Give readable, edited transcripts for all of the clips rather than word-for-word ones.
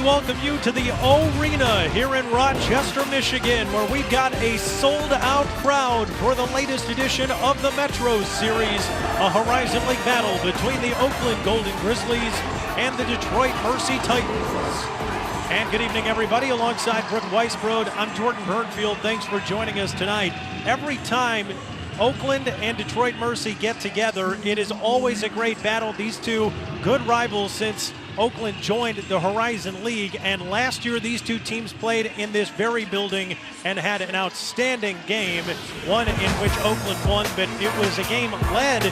welcome you to the Arena here in Rochester, Michigan, where we've got a sold-out crowd for the latest edition of the Metro Series, a Horizon League battle between the Oakland Golden Grizzlies and the Detroit Mercy Titans. And good evening, everybody. Alongside Brooke Weisbrod, I'm Jordan Bergfield. Thanks for joining us tonight. Every time Oakland and Detroit Mercy get together, it is always a great battle. These two good rivals since Oakland joined the Horizon League, and last year these two teams played in this very building and had an outstanding game, one in which Oakland won, but it was a game led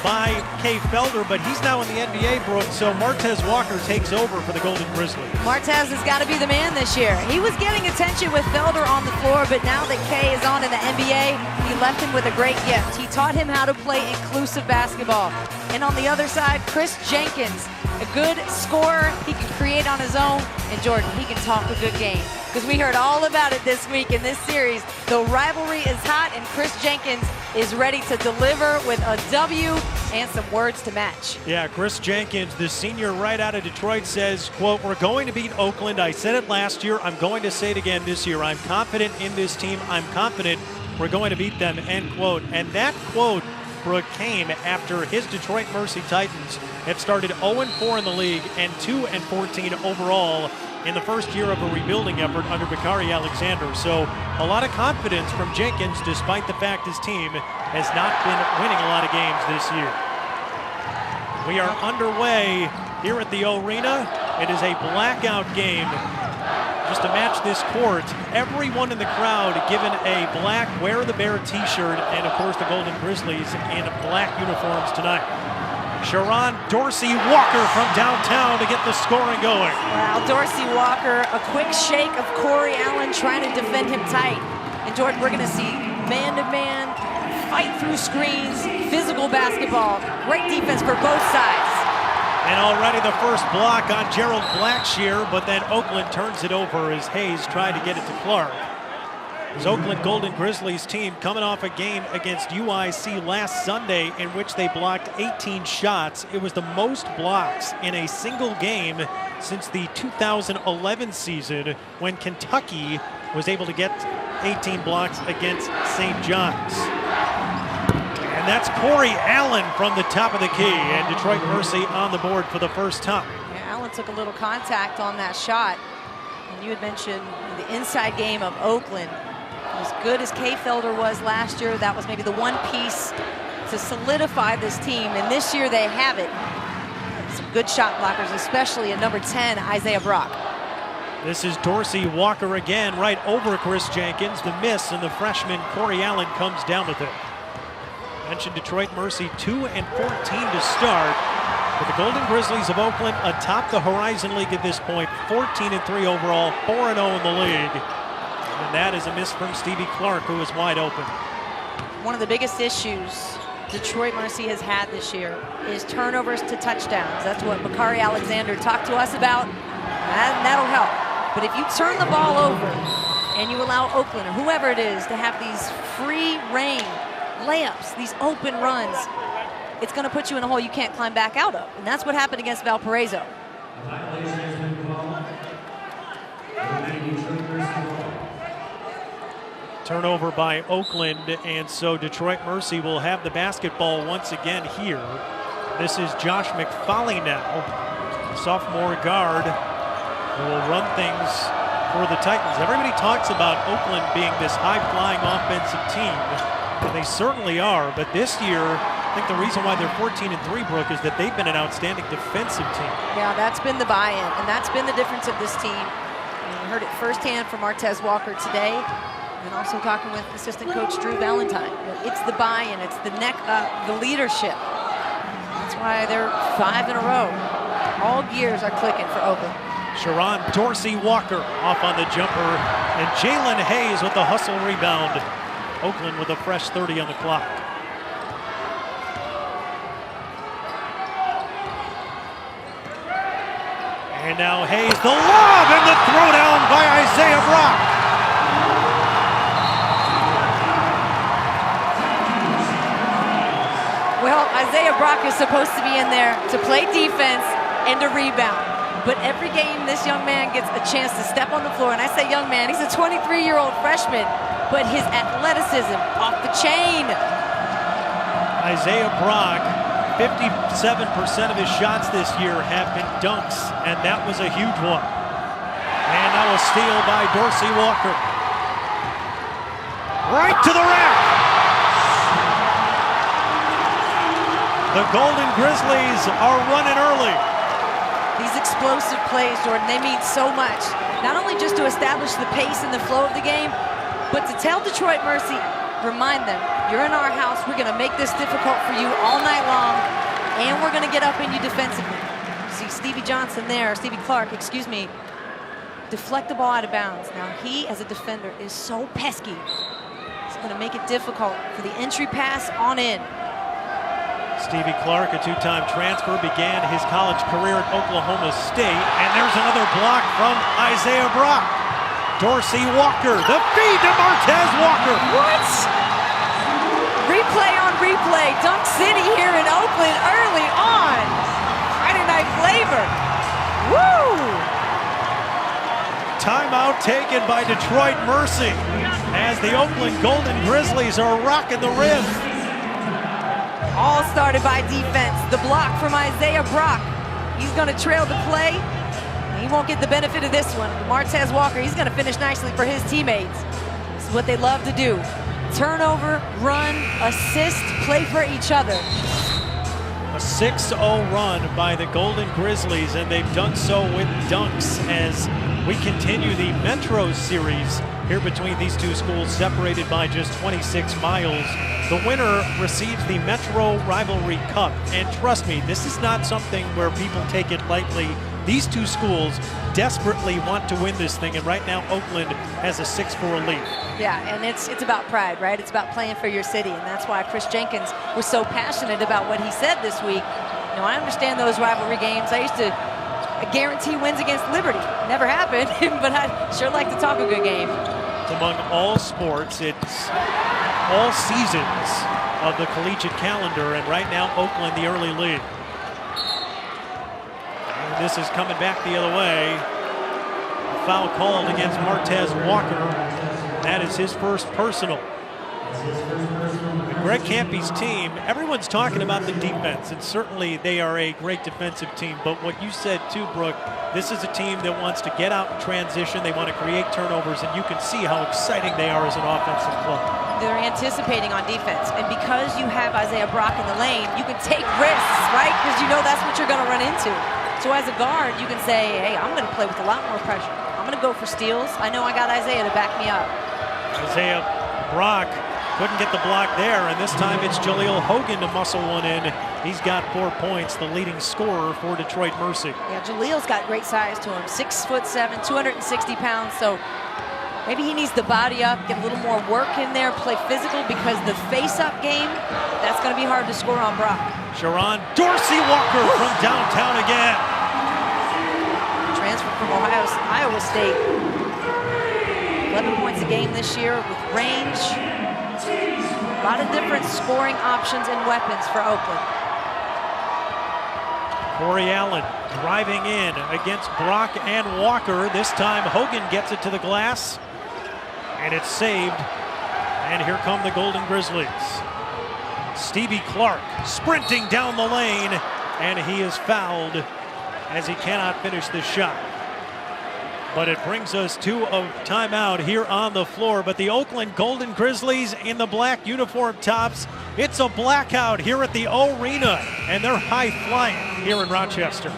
by Kay Felder, but he's now in the NBA, Brooke, so Martez Walker takes over for the Golden Grizzlies. Martez has got to be the man this year. He was getting attention with Felder on the floor, but now that Kay is on in the NBA, he left him with a great gift. He taught him how to play inclusive basketball. And on the other side, Chris Jenkins, a good scorer. He can create on his own. And Jordan, he can talk a good game. Because we heard all about it this week in this series. The rivalry is hot, and Chris Jenkins is ready to deliver with a W and some words to match. Yeah, Chris Jenkins, the senior right out of Detroit, says, quote, "We're going to beat Oakland. I said it last year. I'm going to say it again this year. I'm confident in this team. I'm confident we're going to beat them," end quote. And that quote, Brooke, came after his Detroit Mercy Titans had started 0-4 in the league and 2-14 overall in the first year of a rebuilding effort under Bakari Alexander. So a lot of confidence from Jenkins, despite the fact his team has not been winning a lot of games this year. We are underway here at the Arena. It is a blackout game. Just to match this court, everyone in the crowd given a black Wear the Bear t-shirt, and of course the Golden Grizzlies in black uniforms tonight. Sharon Dorsey Walker from downtown to get the scoring going. Wow, Dorsey Walker, a quick shake of Corey Allen trying to defend him tight. And Jordan, we're going to see man-to-man, fight through screens, physical basketball, great defense for both sides. And already the first block on Gerald Blackshear, but then Oakland turns it over as Hayes tried to get it to Clark. This Oakland Golden Grizzlies team coming off a game against UIC last Sunday in which they blocked 18 shots. It was the most blocks in a single game since the 2011 season when Kentucky was able to get 18 blocks against St. John's. And that's Corey Allen from the top of the key, and Detroit Mercy on the board for the first time. Yeah, Allen took a little contact on that shot. And you had mentioned the inside game of Oakland. As good as Kay Felder was last year, that was maybe the one piece to solidify this team. And this year they have it. Some good shot blockers, especially at number 10, Isaiah Brock. This is Dorsey Walker again, right over Chris Jenkins. The miss, and the freshman Corey Allen comes down with it. Mentioned Detroit Mercy 2-14 to start, with the Golden Grizzlies of Oakland atop the Horizon League at this point, 14-3 overall, 4-0 in the league. And that is a miss from Stevie Clark, who is wide open. One of the biggest issues Detroit Mercy has had this year is turnovers to touchdowns. That's what Bakari Alexander talked to us about, and that'll help. But if you turn the ball over and you allow Oakland or whoever it is to have these free reign layups, these open runs, it's going to put you in a hole you can't climb back out of. And that's what happened against Valparaiso. Turnover by Oakland, and so Detroit Mercy will have the basketball once again here. This is Josh McFarlane now, sophomore guard, who will run things for the Titans. Everybody talks about Oakland being this high-flying offensive team, and they certainly are, but this year, I think the reason why they're 14-3, Brooke, is that they've been an outstanding defensive team. Yeah, that's been the buy-in, and that's been the difference of this team. And you heard it firsthand from Martez Walker today, and also talking with assistant coach Drew Valentine. It's the buy-in, it's the neck up, the leadership. That's why they're 5 in a row. All gears are clicking for Oakland. Sharon Dorsey Walker off on the jumper, and Jalen Hayes with the hustle rebound. Oakland with a fresh 30 on the clock. And now Hayes, the lob and the throwdown by Isaiah Brock. Well, Isaiah Brock is supposed to be in there to play defense and to rebound. But every game, this young man gets a chance to step on the floor. And I say young man, he's a 23-year-old freshman, but his athleticism off the chain. Isaiah Brock, 57% of his shots this year have been dunks, and that was a huge one. And now a steal by Dorsey Walker. Right to the rack. The Golden Grizzlies are running early. These explosive plays, Jordan, they mean so much. Not only just to establish the pace and the flow of the game, but to tell Detroit Mercy, remind them, you're in our house, we're gonna make this difficult for you all night long, and we're gonna get up in you defensively. See Stevie Clark, excuse me, deflect the ball out of bounds. Now he, as a defender, is so pesky. It's gonna make it difficult for the entry pass on in. Stevie Clark, a two-time transfer, began his college career at Oklahoma State. And there's another block from Isaiah Brock. Dorsey Walker, the feed to Martez Walker. What? Replay on replay. Dunk City here in Oakland early on. Friday night flavor. Woo! Timeout taken by Detroit Mercy as the Oakland Golden Grizzlies are rocking the rim. All started by defense. The block from Isaiah Brock. He's going to trail the play. He won't get the benefit of this one. Martez Walker, he's going to finish nicely for his teammates. This is what they love to do. Turnover, run, assist, play for each other. A 6-0 run by the Golden Grizzlies, and they've done so with dunks as we continue the Metro Series here between these two schools, separated by just 26 miles. The winner receives the Metro Rivalry Cup, and trust me, this is not something where people take it lightly. These two schools desperately want to win this thing, and right now Oakland has a 6-4 lead. Yeah, and it's about pride, right? It's about playing for your city, and that's why Chris Jenkins was so passionate about what he said this week. You know, I understand those rivalry games. I used to guarantee wins against Liberty. Never happened, but I'd sure like to talk a good game. It's among all sports. It's all seasons of the collegiate calendar, and right now Oakland the early lead. And this is coming back the other way. A foul called against Martez Walker. That is his first personal. Greg Campy's team, everyone's talking about the defense, and certainly they are a great defensive team, but what you said too, Brooke, this is a team that wants to get out in transition. They want to create turnovers, and you can see how exciting they are as an offensive club. They're anticipating on defense, and because you have Isaiah Brock in the lane, you can take risks, right? Because you know that's what you're going to run into. So as a guard, you can say, hey, I'm going to play with a lot more pressure. I'm going to go for steals. I know I got Isaiah to back me up. Isaiah Brock couldn't get the block there, and this time it's Jaleel Hogan to muscle one in. He's got 4 points, the leading scorer for Detroit Mercy. Yeah, Jaleel's got great size to him, 6'7", 260 pounds, so maybe he needs to body up, get a little more work in there, play physical, because the face-up game, that's going to be hard to score on Brock. Sharon Dorsey Walker from downtown again. Transfer from Iowa State. 11 points a game this year with range. A lot of different scoring options and weapons for Oakland. Corey Allen driving in against Brock and Walker. This time Hogan gets it to the glass, and it's saved. And here come the Golden Grizzlies. Stevie Clark sprinting down the lane, and he is fouled as he cannot finish this shot. But it brings us to a timeout here on the floor. But the Oakland Golden Grizzlies in the black uniform tops, it's a blackout here at the Arena, and they're high flying here in Rochester.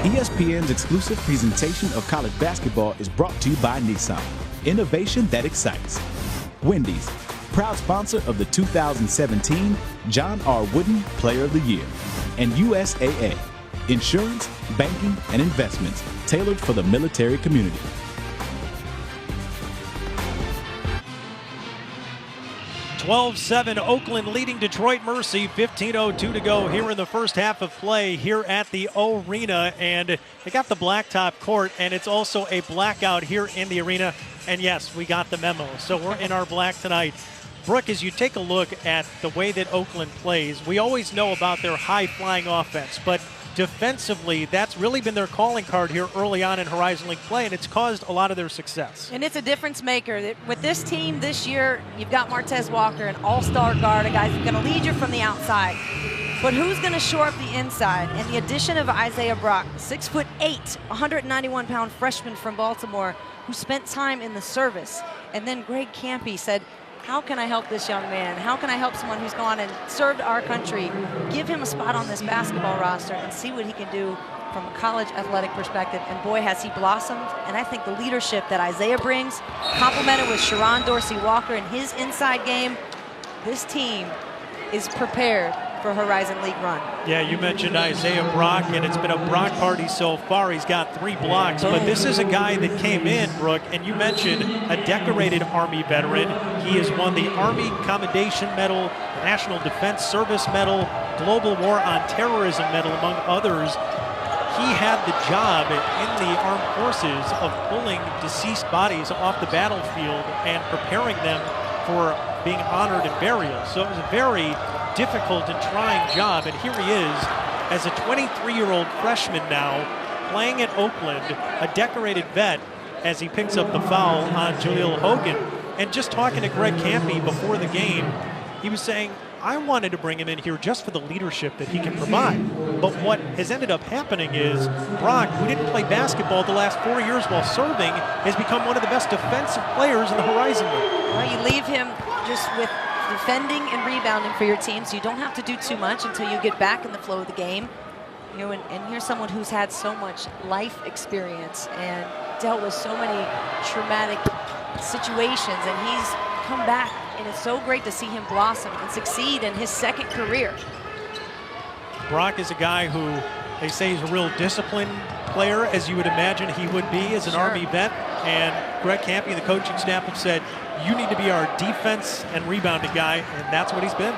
ESPN's exclusive presentation of college basketball is brought to you by Nissan. Innovation that excites. Wendy's, proud sponsor of the 2017 John R. Wooden Player of the Year. And USAA. Insurance, banking, and investments tailored for the military community. (12-7) Oakland leading Detroit Mercy. 15:02 to go here in the first half of play here at the Arena. And they got the blacktop court, and it's also a blackout here in the arena. And yes, we got the memo. So we're in our black tonight. Brooke, as you take a look at the way that Oakland plays, we always know about their high-flying offense, but defensively, that's really been their calling card here early on in Horizon League play, and it's caused a lot of their success. And it's a difference maker. With this team this year, you've got Martez Walker, an all-star guard, a guy who's going to lead you from the outside. But who's going to shore up the inside? And the addition of Isaiah Brock, 6'8", 191-pound freshman from Baltimore, who spent time in the service. And then Greg Campy said, how can I help this young man? How can I help someone who's gone and served our country? Give him a spot on this basketball roster and see what he can do from a college athletic perspective. And boy, has he blossomed. And I think the leadership that Isaiah brings, complemented with Sharon Dorsey-Walker and his inside game, this team is prepared for Horizon League run. Yeah, you mentioned Isaiah Brock, and it's been a Brock party so far. He's got 3 blocks, but this is a guy that came in, Brooke, and you mentioned a decorated Army veteran. He has won the Army Commendation Medal, National Defense Service Medal, Global War on Terrorism Medal, among others. He had the job in the armed forces of pulling deceased bodies off the battlefield and preparing them for being honored and burial. So it was a very difficult and trying job, and here he is as a 23-year-old freshman now playing at Oakland, a decorated vet, as he picks up the foul on Jaleel Hogan. And just talking to Greg Campy before the game, he was saying, I wanted to bring him in here just for the leadership that he can provide. But what has ended up happening is Brock, who didn't play basketball the last 4 years while serving, has become one of the best defensive players in the Horizon League. Well, you leave him just with defending and rebounding for your team, so you don't have to do too much until you get back in the flow of the game. You know, and here's someone who's had so much life experience and dealt with so many traumatic situations, and he's come back, and it's so great to see him blossom and succeed in his second career. Brock is a guy who they say he's a real disciplined player, as you would imagine he would be as an Army vet. And Greg Campy and the coaching staff have said, you need to be our defense and rebounding guy, and that's what he's been.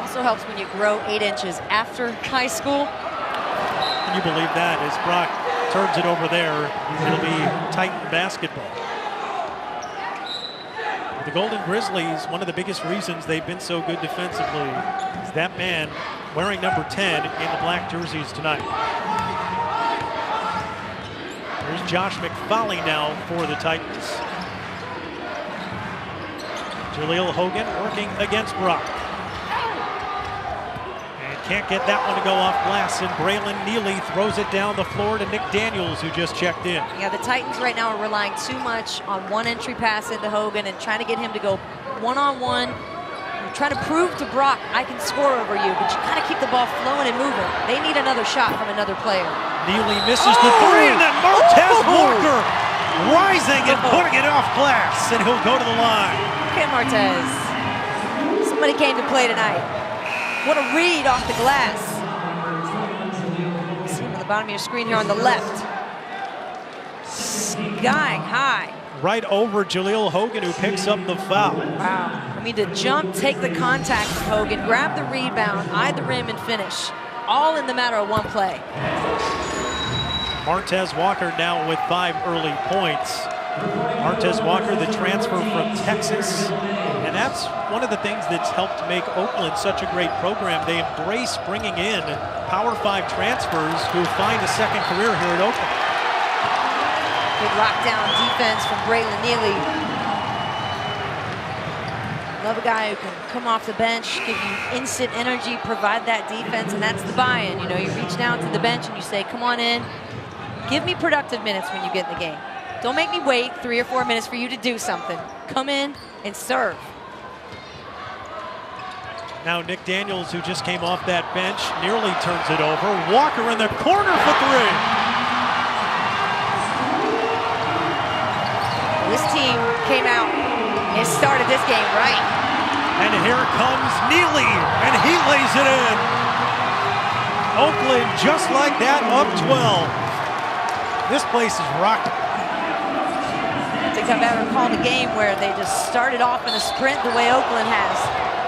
Also helps when you grow 8 inches after high school. Can you believe that? As Brock turns it over there, it'll be Titan basketball. The Golden Grizzlies, one of the biggest reasons they've been so good defensively is that man wearing number 10 in the black jerseys tonight. Here's Josh McFarley now for the Titans. Jaleel Hogan working against Brock. And can't get that one to go off glass, and Braylon Neely throws it down the floor to Nick Daniels, who just checked in. Yeah, the Titans right now are relying too much on one entry pass into Hogan and trying to get him to go one-on-one. Trying to prove to Brock, I can score over you, but you gotta keep the ball flowing and moving. They need another shot from another player. Neely misses the 3, and then Martez Walker rising and putting it off glass, and he'll go to the line. Okay, Martez. Somebody came to play tonight. What a read off the glass. See him on the bottom of your screen here on the left. Sky high. Right over Jaleel Hogan, who picks up the foul. Wow. I mean, to jump, take the contact with Hogan, grab the rebound, eye the rim, and finish. All in the matter of one play. Martez Walker now with 5 early points. Martez Walker, the transfer from Texas. And that's one of the things that's helped make Oakland such a great program. They embrace bringing in Power 5 transfers who find a second career here at Oakland. Good lockdown defense from Braylon Neely. Love a guy who can come off the bench, give you instant energy, provide that defense, and that's the buy-in. You know, you reach down to the bench and you say, come on in, give me productive minutes when you get in the game. Don't make me wait 3 or 4 minutes for you to do something. Come in and serve. Now Nick Daniels, who just came off that bench, nearly turns it over. Walker in the corner for 3. This team came out and started this game right. And here comes Neely, and he lays it in. Oakland, just like that, up 12. This place is rocking. I think I've ever called a game where they just started off in a sprint the way Oakland has.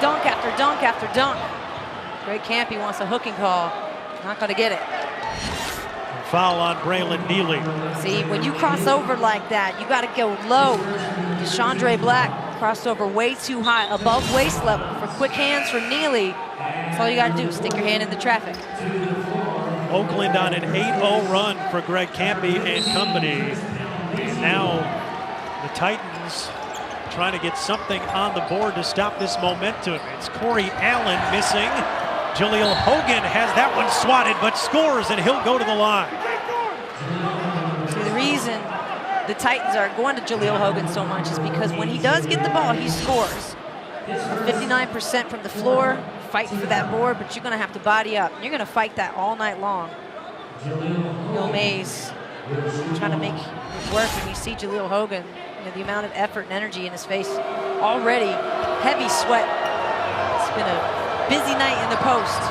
Dunk after dunk after dunk. Greg Campy wants a hooking call. Not going to get it. Foul on Braylon Neely. See, when you cross over like that, you got to go low. Deshaundre Black crossed over way too high, above waist level. For quick hands from Neely, that's all you got to do, stick your hand in the traffic. Oakland on an 8-0 run for Greg Campy and company. And now the Titans trying to get something on the board to stop this momentum. It's Corey Allen missing. Jaleel Hogan has that one swatted, but scores, and he'll go to the line. See, the reason the Titans are going to Jaleel Hogan so much is because when he does get the ball, he scores. 59% from the floor, fighting for that board, but you're going to have to body up. You're going to fight that all night long. Will Mays trying to make it work when you see Jaleel Hogan. You know, the amount of effort and energy in his face. Already heavy sweat. It's been a busy night in the post.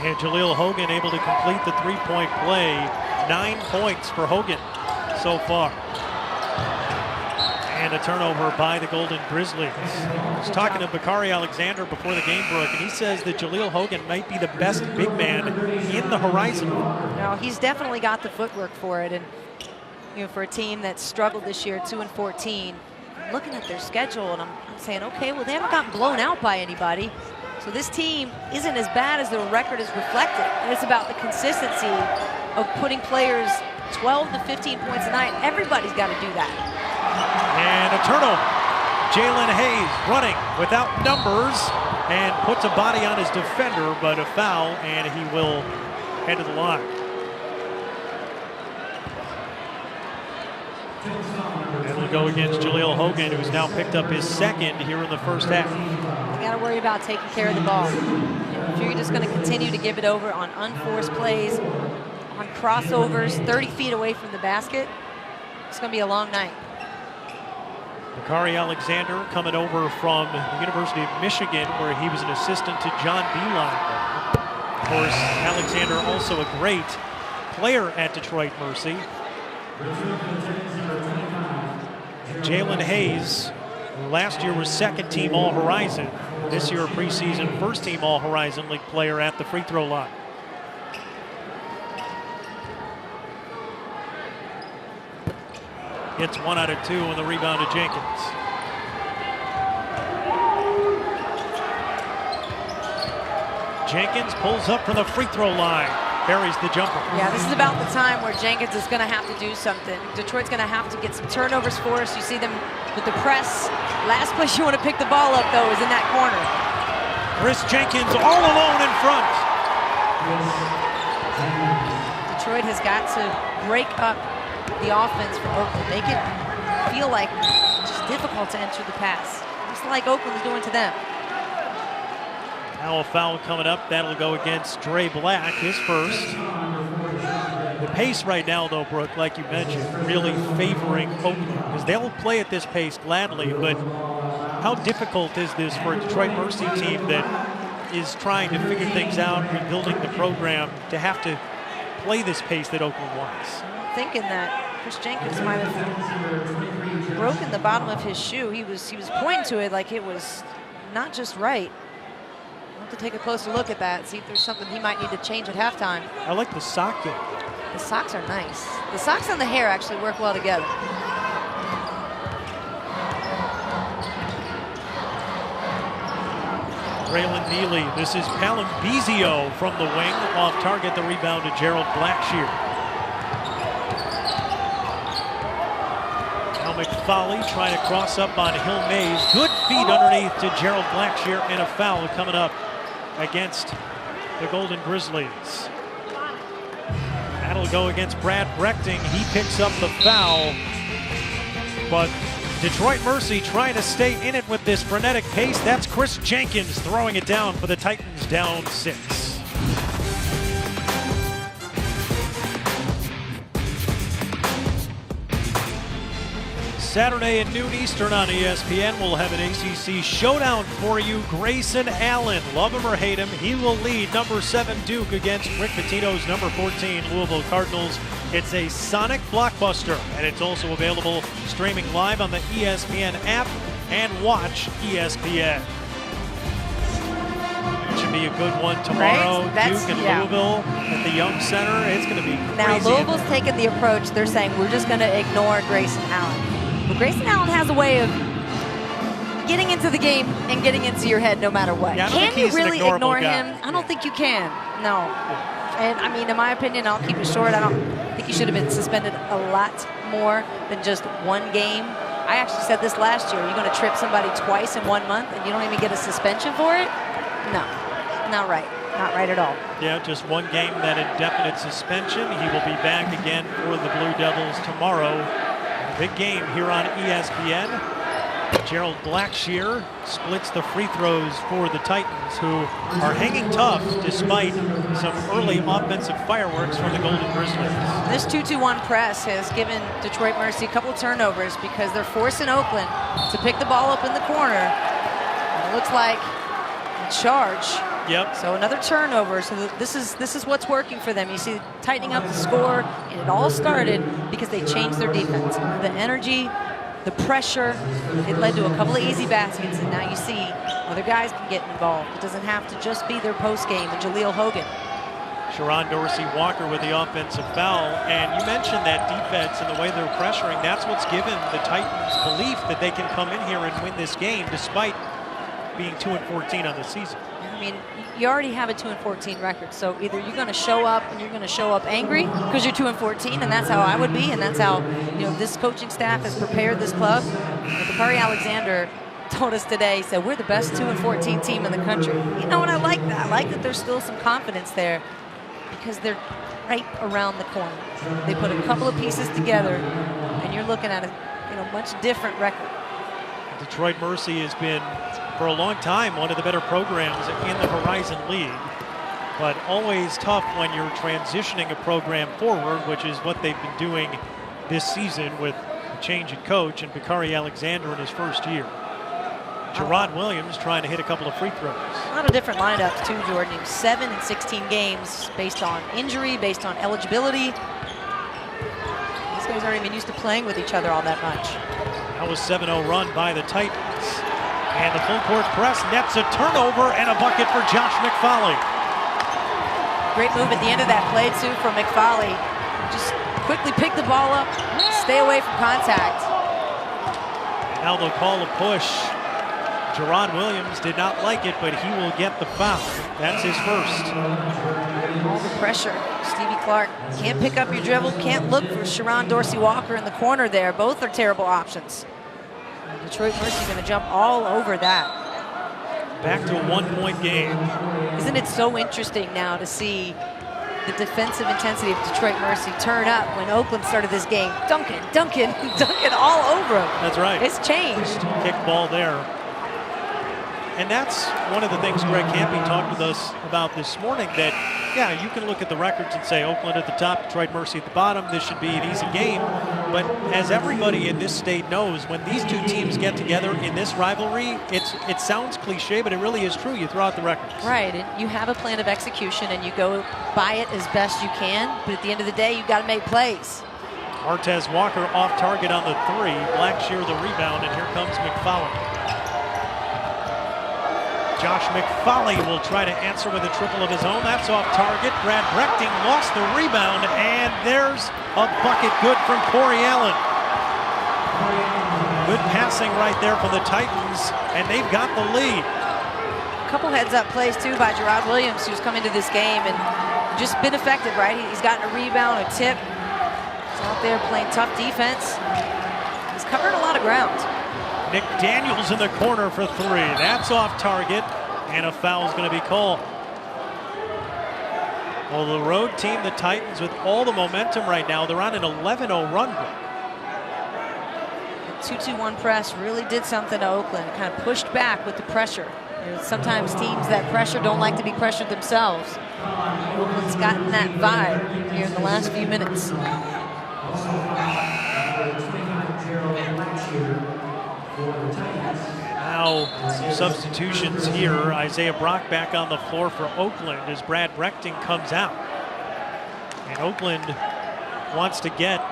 And Jaleel Hogan able to complete the three-point play. 9 points for Hogan so far. And a turnover by the Golden Grizzlies. I was talking to Bakari Alexander before the game broke, and he says that Jaleel Hogan might be the best big man in the Horizon. No, he's definitely got the footwork for it. And you know, for a team that struggled this year, 2-14, I'm looking at their schedule and I'm saying, okay, well, they haven't gotten blown out by anybody. So this team isn't as bad as their record is reflected. And it's about the consistency of putting players 12 to 15 points a night. Everybody's got to do that. And a turnover. Jalen Hayes running without numbers and puts a body on his defender, but a foul, and he will head to the line. And we'll go against Jaleel Hogan, who's now picked up his second here in the first half. You got to worry about taking care of the ball. If you're just going to continue to give it over on unforced plays, on crossovers 30 feet away from the basket, it's going to be a long night. Bakari Alexander coming over from the University of Michigan, where he was an assistant to John Beilein. Of course, Alexander also a great player at Detroit Mercy. Jalen Hayes, last year was second team All-Horizon. This year, a preseason first team All-Horizon League player at the free throw line. Hits 1 out of 2 on the rebound to Jenkins. Jenkins pulls up from the free throw line. Buries the jumper. Yeah, this is about the time where Jenkins is going to have to do something. Detroit's going to have to get some turnovers for us. You see them with the press. Last place you want to pick the ball up, though, is in that corner. Chris Jenkins all alone in front. Detroit has got to break up the offense for Oakland. Make it feel like it's just difficult to enter the pass. Just like Oakland is doing to them. Now a foul coming up. That'll go against Dre Black, his first. The pace right now, though, Brooke, like you mentioned, really favoring Oakland, because they'll play at this pace gladly, but how difficult is this for a Detroit Mercy team that is trying to figure things out, rebuilding the program, to have to play this pace that Oakland wants? I'm thinking that Chris Jenkins might have broken the bottom of his shoe. He was pointing to it like it was not just right. I'll have to take a closer look at that, see if there's something he might need to change at halftime. I like the sock game. The socks are nice. The socks and the hair actually work well together. Braylon Neely, this is Palambizio from the wing, off target, the rebound to Gerald Blackshear. Now McFoley trying to cross up on Hill Mays. Good feed underneath to Gerald Blackshear, and a foul coming up against the Golden Grizzlies. That'll go against Brad Brechting. He picks up the foul, but Detroit Mercy trying to stay in it with this frenetic pace. That's Chris Jenkins throwing it down for the Titans, down 6. Saturday at noon Eastern on ESPN, we'll have an ACC showdown for you. Grayson Allen, love him or hate him, he will lead number 7 Duke against Rick Pitino's number 14 Louisville Cardinals. It's a sonic blockbuster, and it's also available streaming live on the ESPN app and watch ESPN. It should be a good one tomorrow. Right? Duke and Louisville at the Young Center. It's going to be crazy. Now Louisville's taking the approach. They're saying we're just going to ignore Grayson Allen. But Grayson Allen has a way of getting into the game and getting into your head no matter what. Yeah, can you really ignore guy. him? I don't think you can. No. And I mean, in my opinion, I'll keep it short. I don't think he should have been suspended a lot more than just one game. I actually said this last year. You're going to trip somebody twice in 1 month and you don't even get a suspension for it? No, not right. Not right at all. Yeah, just one game, that indefinite suspension. He will be back again for the Blue Devils tomorrow. Big game here on ESPN. Gerald Blackshear splits the free throws for the Titans, who are hanging tough despite some early offensive fireworks from the Golden Grizzlies. This 2-2-1 press has given Detroit Mercy a couple turnovers because they're forcing Oakland to pick the ball up in the corner. And it looks like a charge. Yep. So another turnover. So this is what's working for them. You see, tightening up the score, and it all started because they changed their defense. The energy, the pressure, it led to a couple of easy baskets, and now you see other guys can get involved. It doesn't have to just be their post game and Jaleel Hogan. Sharon Dorsey-Walker with the offensive foul, and you mentioned that defense and the way they're pressuring. That's what's given the Titans belief that they can come in here and win this game despite being 2-14 on the season. I mean, you already have a 2-14 record, so either you're going to show up and you're going to show up angry because you're 2-14, and that's how I would be, and that's how this coaching staff has prepared this club. Bakari Alexander told us today, he said, we're the best 2-14 team in the country. You know, and I like that. I like that there's still some confidence there because they're right around the corner. They put a couple of pieces together, and you're looking at a much different record. Detroit Mercy has been, for a long time, one of the better programs in the Horizon League, but always tough when you're transitioning a program forward, which is what they've been doing this season with a change in coach and Bakari Alexander in his first year. Gerard Williams trying to hit a couple of free throws. A lot of different lineups too, Jordan. 7 and 16 games based on injury, based on eligibility. These guys aren't even used to playing with each other all that much. That was 7-0 run by the Titans. And the full court press nets a turnover and a bucket for Josh McFarley. Great move at the end of that play too from McFarley. Just quickly pick the ball up, stay away from contact. Now they'll call a push. Gerard Williams did not like it, but he will get the foul. That's his first. All the pressure. Stevie Clark can't pick up your dribble, can't look for Sharon Dorsey-Walker in the corner there. Both are terrible options. Detroit Mercy going to jump all over that. Back to a 1-point game. Isn't it so interesting now to see the defensive intensity of Detroit Mercy turn up when Oakland started this game? Duncan all over him. That's right. It's changed. Kick ball there. And that's one of the things Greg Campy talked with us about this morning, that, yeah, you can look at the records and say Oakland at the top, Detroit Mercy at the bottom, this should be an easy game. But as everybody in this state knows, when these two teams get together in this rivalry, it sounds cliche, but it really is true. You throw out the records. Right, and you have a plan of execution and you go by it as best you can, but at the end of the day, you've got to make plays. Martez Walker off target on the 3, Blackshear the rebound, and here comes McFarley. Josh McFarley will try to answer with a triple of his own. That's off target. Brad Brechting lost the rebound, and there's a bucket good from Corey Allen. Good passing right there for the Titans, and they've got the lead. A couple heads-up plays, too, by Gerard Williams, who's come into this game and just been effective, right? He's gotten a rebound, a tip. He's out there playing tough defense. He's covering a lot of ground. Nick Daniels in the corner for 3. That's off target, and a foul is going to be called. Well, the road team, the Titans, with all the momentum right now, they're on an 11-0 run. The 2-2-1 press really did something to Oakland, kind of pushed back with the pressure. Sometimes teams that pressure don't like to be pressured themselves. Oakland's gotten that vibe here in the last few minutes. Now substitutions here. Isaiah Brock back on the floor for Oakland as Brad Brechting comes out. And Oakland wants to get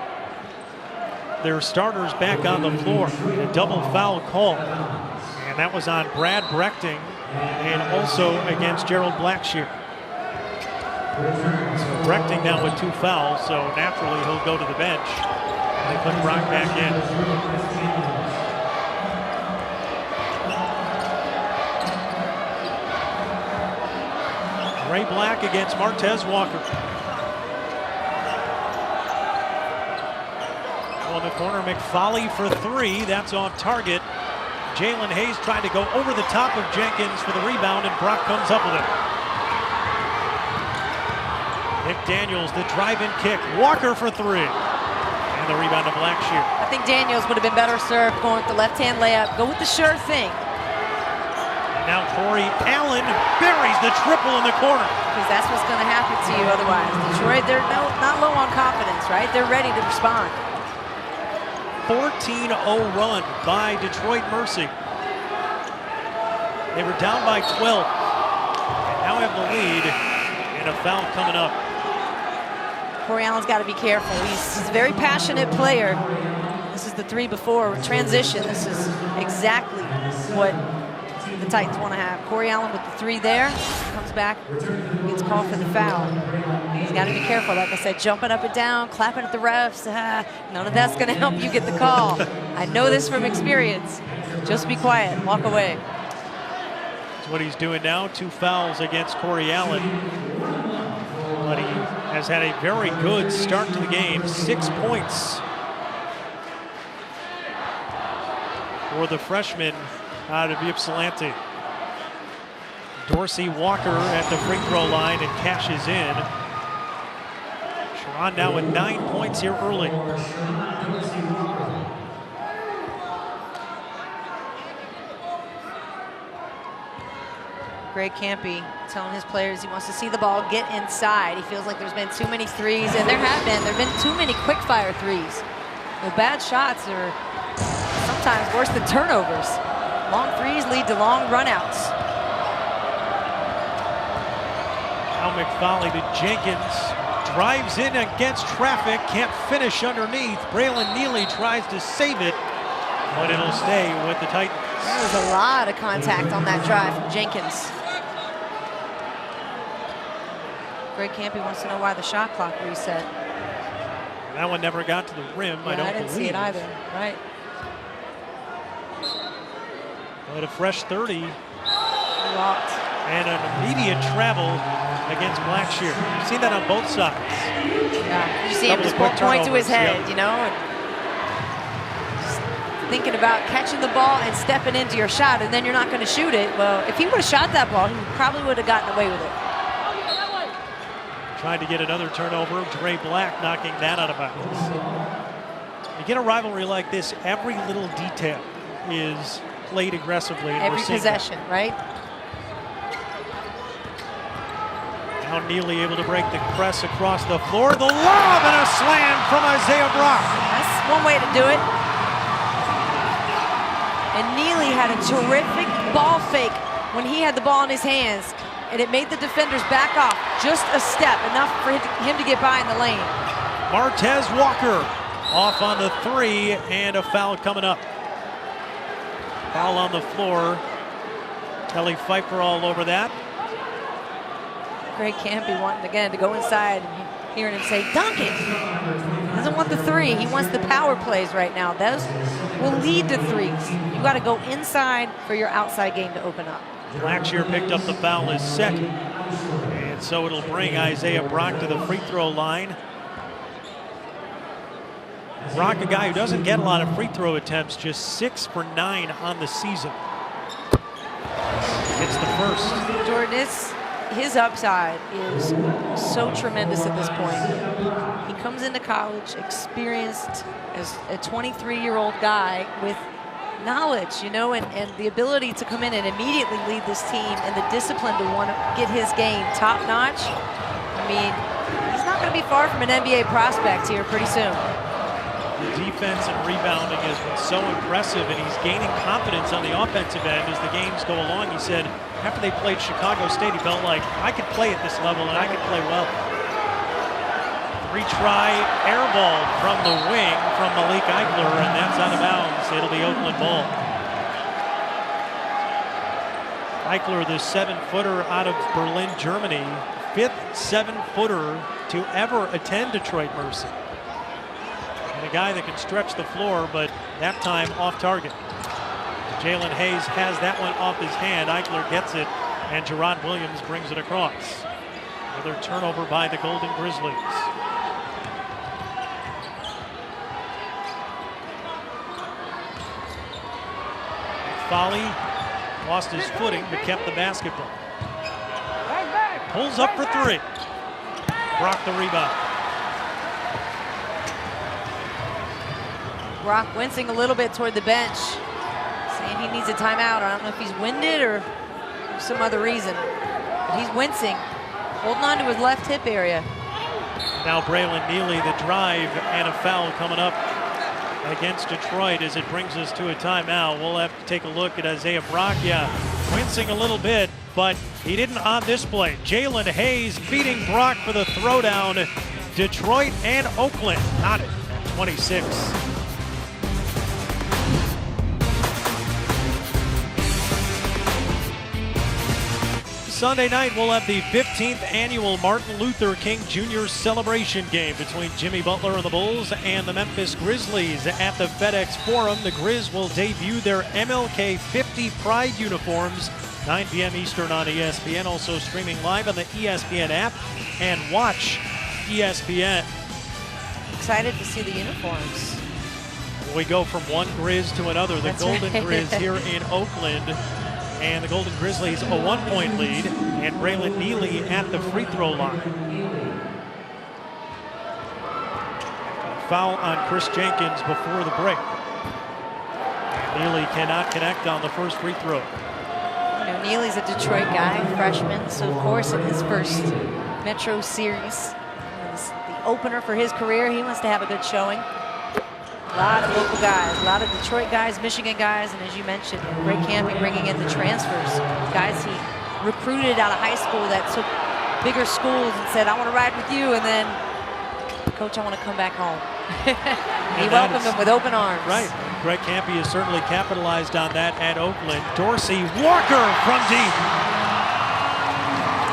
their starters back on the floor. A double foul call. And that was on Brad Brechting and also against Gerald Blackshear. So Brechting now with 2 fouls, so naturally he'll go to the bench. They put Brock back in. Dre Black against Martez Walker. On the corner, McFoley for three. That's off target. Jalen Hayes tried to go over the top of Jenkins for the rebound, and Brock comes up with it. McDaniels, the drive-in kick. Walker for three. And the rebound to Blackshear. I think Daniels would have been better served going with the left-hand layup. Go with the sure thing. And now Corey Allen buries the triple in the corner. Because that's what's going to happen to you otherwise. Detroit, they're not low on confidence, right? They're ready to respond. 14-0 run by Detroit Mercy. They were down by 12. And now have the lead. And a foul coming up. Corey Allen's got to be careful. He's a very passionate player. This is the three before transition. This is exactly what the Titans want to have. Corey Allen with the three there. Comes back, gets called for the foul. He's got to be careful. Like I said, jumping up and down, clapping at the refs. None of that's going to help you get the call. I know this from experience. Just be quiet. Walk away. That's what he's doing now. 2 fouls against Corey Allen. But he has had a very good start to the game. 6 points for the freshman out of Ypsilanti. Dorsey Walker at the free throw line and cashes in. Sharon now with 9 points here early. Greg Campy telling his players he wants to see the ball get inside. He feels like there's been too many threes, and there have been too many quick fire threes. The bad shots are sometimes worse than turnovers. Long threes lead to long runouts. Now McFoley to Jenkins. Drives in against traffic, can't finish underneath. Braylon Neely tries to save it, but it'll stay with the Titans. There was a lot of contact on that drive from Jenkins. Greg Campy wants to know why the shot clock reset. That one never got to the rim, Yeah, I don't I didn't believe. see it either, right? But a fresh 30 Walked. and an immediate travel against Blackshear. You've seen that on both sides. Yeah, you see him Couple just of quick point to his turnovers, head, yep. you know, and just thinking about catching the ball and stepping into your shot, and then you're not going to shoot it. Well, if he would have shot that ball, he probably would have gotten away with it. Trying to get another turnover. Dre Black knocking that out of bounds. You get a rivalry like this, every little detail is played aggressively. And Every we're seeing possession, right? Now Neely able to break the press across the floor. The lob and a slam from Isaiah Brock. That's one way to do it. And Neely had a terrific ball fake when he had the ball in his hands, and it made the defenders back off just a step, enough for him to get by in the lane. Martez Walker off on the three, and a foul coming up. Foul on the floor. Kelly Pfeiffer all over that. Greg Campy wanting again to go inside and hearing him say, dunk it. He doesn't want the three. He wants the power plays right now. Those will lead to threes. You got to go inside for your outside game to open up. Blackshear picked up the foul, his second. And so it'll bring Isaiah Brock to the free throw line. Brock, a guy who doesn't get a lot of free throw attempts, just 6 for 9 on the season. It's the first. Jordan, his upside is so tremendous at this point. He comes into college experienced as a 23-year-old guy with knowledge, you know, and the ability to come in and immediately lead this team and the discipline to want to get his game top notch. I mean, he's not going to be far from an NBA prospect here pretty soon. The defense and rebounding has been so impressive, and he's gaining confidence on the offensive end as the games go along. He said after they played Chicago State, he felt like I could play at this level and I could play well. Retry air ball from the wing from Malik Eichler, and that's out of bounds. It'll be Oakland ball. Eichler, the 7-footer out of Berlin, Germany, 5th 7-footer to ever attend Detroit Mercy. And a guy that can stretch the floor, but that time off target. Jalen Hayes has that one off his hand. Eichler gets it, and Jerron Williams brings it across. Another turnover by the Golden Grizzlies. Folly lost his footing but kept the basketball. Pulls up for three. Brock the rebound. Brock wincing a little bit toward the bench, saying he needs a timeout. I don't know if he's winded or some other reason, but he's wincing, holding on to his left hip area. Now Braylon Neely, the drive, and a foul coming up against Detroit as it brings us to a timeout. We'll have to take a look at Isaiah Brock. Yeah, wincing a little bit, but he didn't on this play. Jalen Hayes beating Brock for the throwdown. Detroit and Oakland got it at 26. Sunday night, we'll have the 15th annual Martin Luther King Jr. celebration game between Jimmy Butler and the Bulls and the Memphis Grizzlies at the FedEx Forum. The Grizz will debut their MLK 50 Pride uniforms, 9 p.m. Eastern on ESPN. Also streaming live on the ESPN app and watch ESPN. Excited to see the uniforms. We go from one Grizz to another. The Golden right. Grizz here in Oakland. And the Golden Grizzlies a 1-point lead, and Braylon Neely at the free throw line. Foul on Chris Jenkins before the break. Neely cannot connect on the first free throw. You know, Neely's a Detroit guy, freshman, so of course in his first Metro Series, the opener for his career, he wants to have a good showing. A lot of local guys, a lot of Detroit guys, Michigan guys, and as you mentioned, Greg Camping bringing in the transfers. Guys he recruited out of high school that took bigger schools and said, I want to ride with you, and then, Coach, I want to come back home. He welcomed them with open arms. Right. Greg Campy has certainly capitalized on that at Oakland. Dorsey Walker from deep.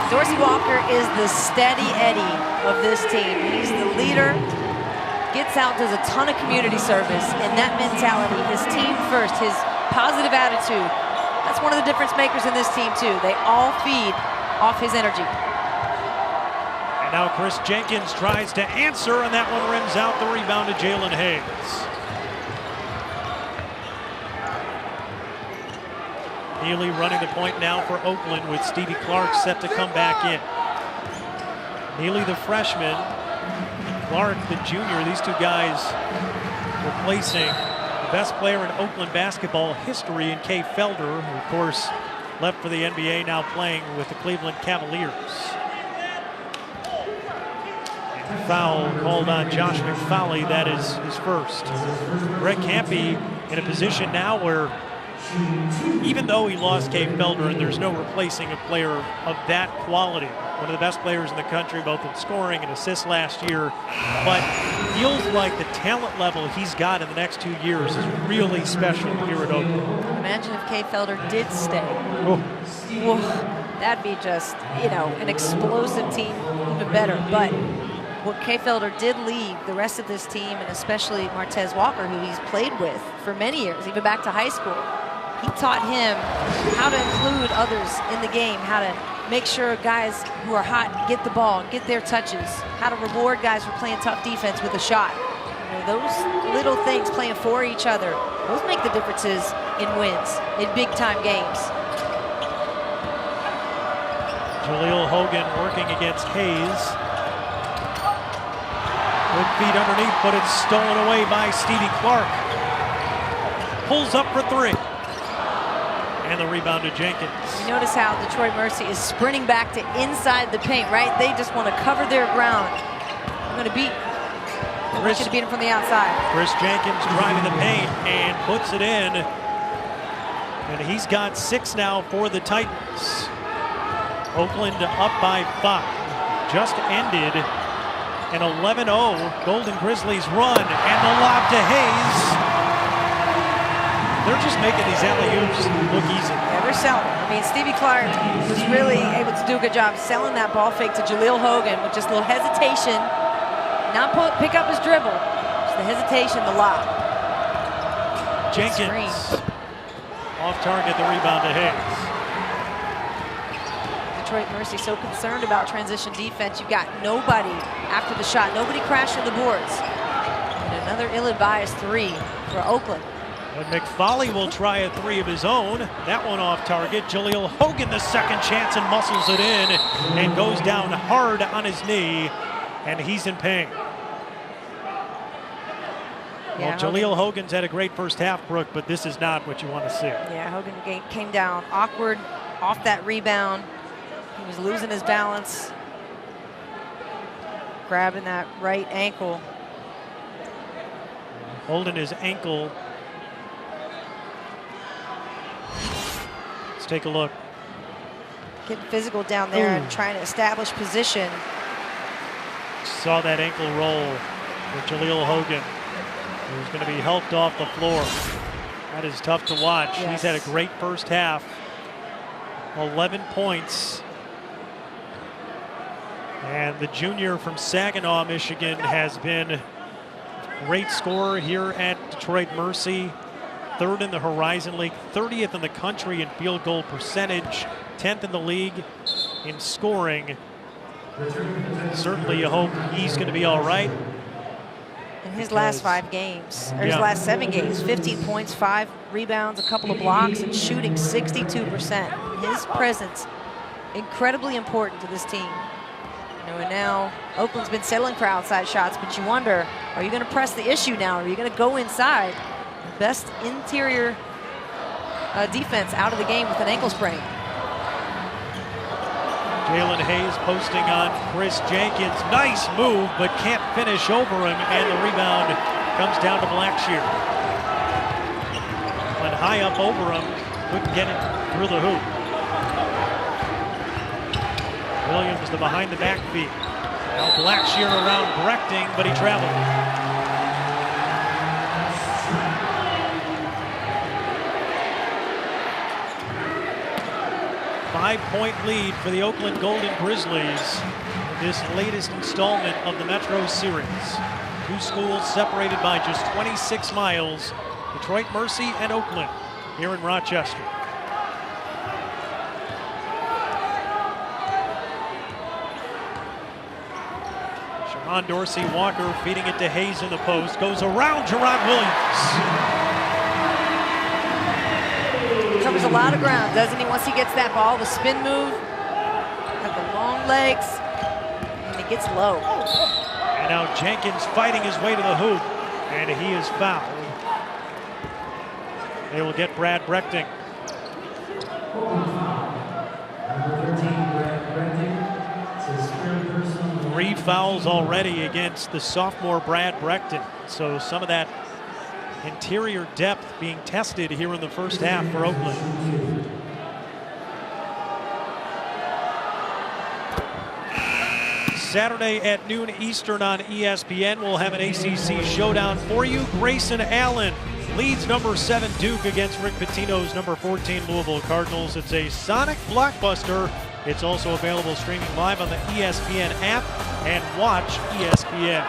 Dorsey Walker is the steady Eddie of this team. He's the leader. Gets out, does a ton of community service, and that mentality, his team first, his positive attitude, that's one of the difference makers in this team too. They all feed off his energy. And now Chris Jenkins tries to answer, and that one rims out. The rebound to Jalen Hayes. Neely running the point now for Oakland with Stevie Clark set to come back in. Neely the freshman, Clark, the junior, these two guys replacing the best player in Oakland basketball history in Kay Felder, who of course left for the NBA, now playing with the Cleveland Cavaliers. And foul called on Josh McFarley, that is his first. Greg Campy in a position now where even though he lost Kay Felder and there's no replacing a player of that quality, one of the best players in the country, both in scoring and assists last year, but feels like the talent level he's got in the next 2 years is really special here at Oakland. Imagine if Kay Felder did stay. Oh. Whoa, that'd be just, you know, an explosive team, even better. But what Kay Felder did leave the rest of this team, and especially Martez Walker, who he's played with for many years, even back to high school, he taught him how to include others in the game, how to make sure guys who are hot get the ball and get their touches, how to reward guys for playing tough defense with a shot. You know, those little things, playing for each other, those make the differences in wins, in big-time games. Jaleel Hogan working against Hayes. Good feet underneath, but it's stolen away by Stevie Clark. Pulls up for three. And the rebound to Jenkins. You notice how Detroit Mercy is sprinting back to inside the paint, right? They just want to cover their ground. I'm going to beat. I want you to beat him from the outside. Chris Jenkins driving the paint and puts it in. And he's got 6 now for the Titans. Oakland up by 5. Just ended an 11-0 Golden Grizzlies run, and the lob to Hayes. They're just making these alley-oops look easy. Yeah, they're selling. I mean, Stevie Clark was really able to do a good job selling that ball fake to Jaleel Hogan with just a little hesitation. Not pick up his dribble. Just the hesitation, the lob. Jenkins off target, the rebound to Hayes. Detroit Mercy so concerned about transition defense. You've got nobody after the shot, nobody crashing the boards. And another ill-advised three for Oakland. But McFoley will try a three of his own. That one off target. Jaleel Hogan the second chance and muscles it in and goes down hard on his knee, and he's in pain. Yeah, well, Jaleel Hogan's had a great first half, Brooke, but this is not what you want to see. Yeah, Hogan came down awkward off that rebound. He was losing his balance, grabbing that right ankle. Holding his ankle. Let's take a look. Getting physical down there and trying to establish position. Saw that ankle roll for Jaleel Hogan. He's going to be helped off the floor. That is tough to watch. Yes. He's had a great first half. 11 points. And the junior from Saginaw, Michigan, has been a great scorer here at Detroit Mercy. 3rd in the Horizon League, 30th in the country in field goal percentage, 10th in the league in scoring. Certainly you hope he's going to be all right. In his last 5 games, or his last 7 games, 15 points, 5 rebounds, a couple of blocks, and shooting 62%. His presence, incredibly important to this team. You know, and now Oakland's been settling for outside shots, but you wonder, are you going to press the issue now? Are you going to go inside? Best interior defense out of the game with an ankle sprain. Jalen Hayes posting on Chris Jenkins. Nice move, but can't finish over him, and the rebound comes down to Blackshear. Went high up over him, couldn't get it through the hoop. Williams, the behind the back feed. Now Blackshear around Brechting, but he traveled. 5-point lead for the Oakland Golden Grizzlies in this latest installment of the Metro Series. 2 schools separated by just 26 miles, Detroit Mercy and Oakland here in Rochester. Sharon Dorsey Walker feeding it to Hayes in the post, goes around Jerron Williams. Covers a lot of ground, doesn't he? Once he gets that ball, the spin move, got the long legs, and he gets low. And now Jenkins fighting his way to the hoop, and he is fouled. They will get Brad Brechting. Three fouls already against the sophomore Brad Brechting. So some of that interior depth being tested here in the first half for Oakland. Saturday at noon Eastern on ESPN, we'll have an ACC showdown for you. Grayson Allen leads number 7 Duke against Rick Pitino's number 14 Louisville Cardinals. It's a sonic blockbuster. It's also available streaming live on the ESPN app and watch ESPN.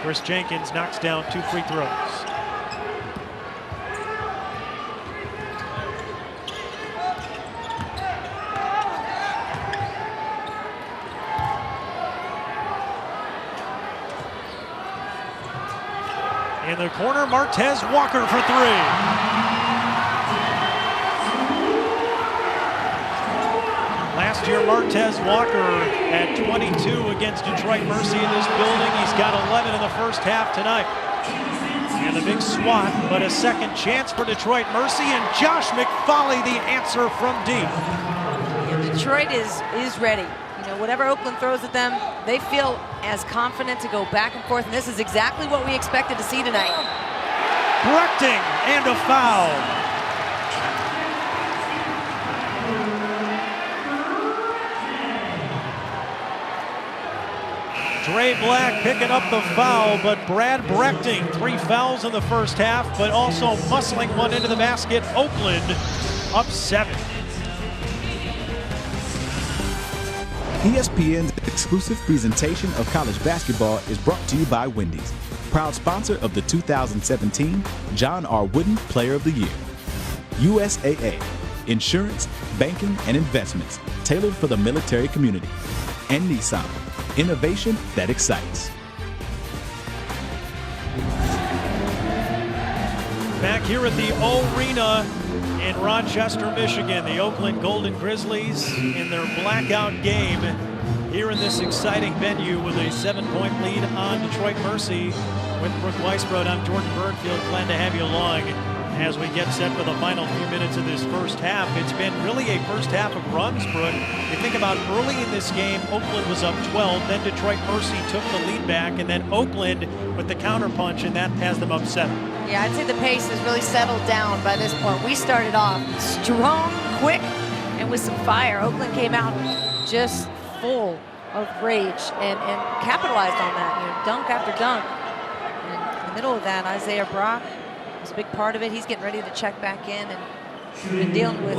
Chris Jenkins knocks down 2 free throws. In the corner, Martez Walker for 3. Last year, Martez Walker at 22 against Detroit Mercy in this building. He's got 11 in the first half tonight. And the big swat, but a second chance for Detroit Mercy, and Josh McFoley the answer from deep. Detroit is ready. You know, whatever Oakland throws at them, they feel as confident to go back and forth, and this is exactly what we expected to see tonight. Brechting and a foul. Dre Black picking up the foul, but Brad Brechting, 3 fouls in the first half, but also muscling one into the basket. Oakland up 7. ESPN's exclusive presentation of college basketball is brought to you by Wendy's, proud sponsor of the 2017 John R. Wooden Player of the Year. USAA, insurance, banking, and investments tailored for the military community. And Nissan, innovation that excites. Back here at the O-Arena in Rochester, Michigan, the Oakland Golden Grizzlies in their blackout game here in this exciting venue with a 7-point lead on Detroit Mercy. With Brooke Weisbrod, I'm Jordan Birdfield. Glad to have you along as we get set for the final few minutes of this first half. It's been really a first half of runs, Brooke. You think about early in this game, Oakland was up 12, then Detroit Mercy took the lead back, and then Oakland with the counterpunch, and that has them up 7. Yeah, I'd say the pace has really settled down by this point. We started off strong, quick, and with some fire. Oakland came out just full of rage and capitalized on that. You know, dunk after dunk. And in the middle of that, Isaiah Brock was a big part of it. He's getting ready to check back in and been dealing with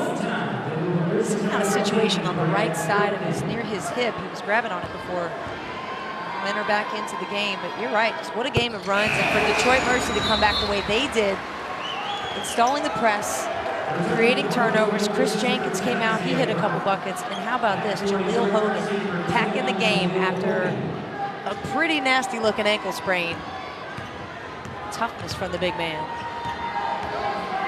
some kind of situation on the right side of near his hip. He was grabbing on it before we enter back into the game. But you're right, just what a game of runs. And for Detroit Mercy to come back the way they did, installing the press, creating turnovers. Chris Jenkins came out, he hit a couple buckets. And how about this, Jaleel Hogan packing the game after a pretty nasty looking ankle sprain. Toughness from the big man.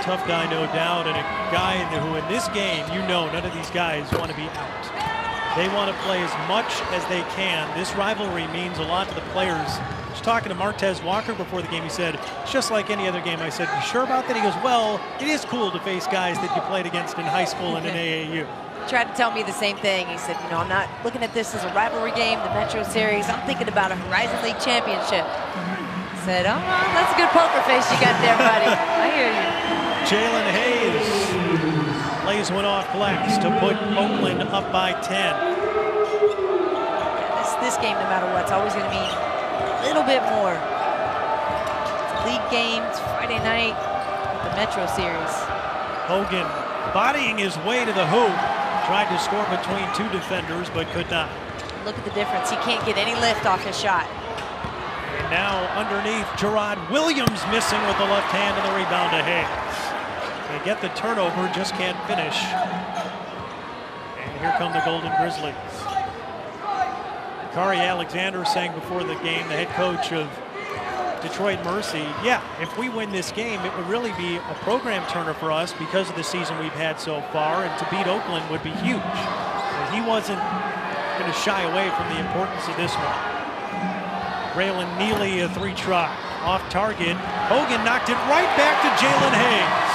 Tough guy, no doubt, and a guy who in this game, you know, none of these guys want to be out. They want to play as much as they can. This rivalry means a lot to the players. I was talking to Martez Walker before the game. He said, it's just like any other game. I said, you sure about that? He goes, well, it is cool to face guys that you played against in high school and in AAU. He tried to tell me the same thing. He said, you know, I'm not looking at this as a rivalry game, the Metro Series. I'm thinking about a Horizon League championship. I said, oh, that's a good poker face you got there, buddy. I hear you. Jalen Hayes lays one off glass to put Oakland up by 10. This game, no matter what, it's always going to mean a little bit more. It's a league game, it's Friday night, the Metro Series. Hogan bodying his way to the hoop. Tried to score between two defenders, but could not. Look at the difference. He can't get any lift off his shot. And now underneath, Gerard Williams missing with the left hand and the rebound to Hayes. They get the turnover, just can't finish. And here come the Golden Grizzlies. Kari Alexander saying before the game, the head coach of Detroit Mercy, yeah, if we win this game, it would really be a program turner for us because of the season we've had so far, and to beat Oakland would be huge. But he wasn't going to shy away from the importance of this one. Braylon Neely, a 3-try. Off target. Hogan knocked it right back to Jalen Hayes.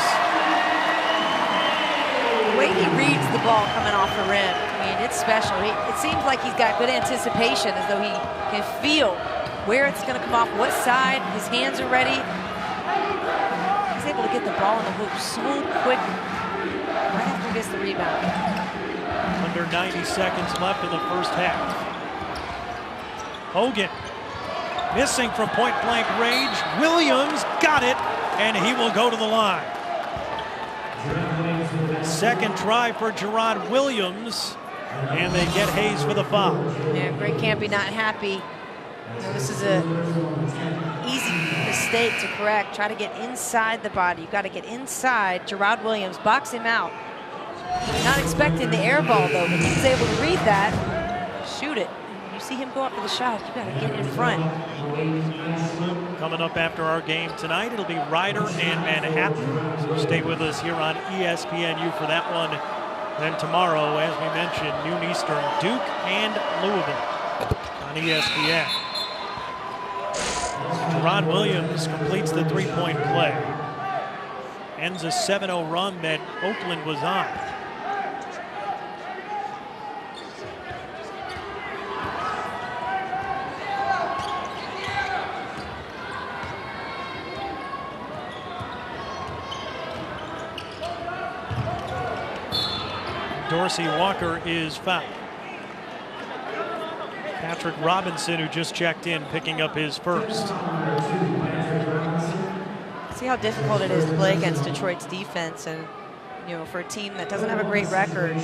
The way he reads the ball coming off the rim, I mean, it's special. It seems like he's got good anticipation, as though he can feel where it's going to come off, what side. His hands are ready. He's able to get the ball in the hoop so quick right after he gets the rebound. Under 90 seconds left in the first half. Hogan missing from point-blank range. Williams got it, and he will go to the line. Second try for Gerard Williams, and they get Hayes for the foul. Yeah, Greg Campy not happy. You know, this is a easy mistake to correct. Try to get inside the body. You've got to get inside. Gerard Williams, box him out. Not expecting the air ball, though, but he was able to read that, shoot it. You see him go up for the shot, you got to get in front. Coming up after our game tonight, it'll be Ryder and Manhattan. So stay with us here on ESPNU for that one. Then tomorrow, as we mentioned, noon Eastern, Duke and Louisville on ESPN. Gerard Williams completes the three-point play. Ends a 7-0 run that Oakland was on. Dorsey Walker is fouled. Patrick Robinson, who just checked in, picking up his first. See how difficult it is to play against Detroit's defense, and you know, for a team that doesn't have a great record,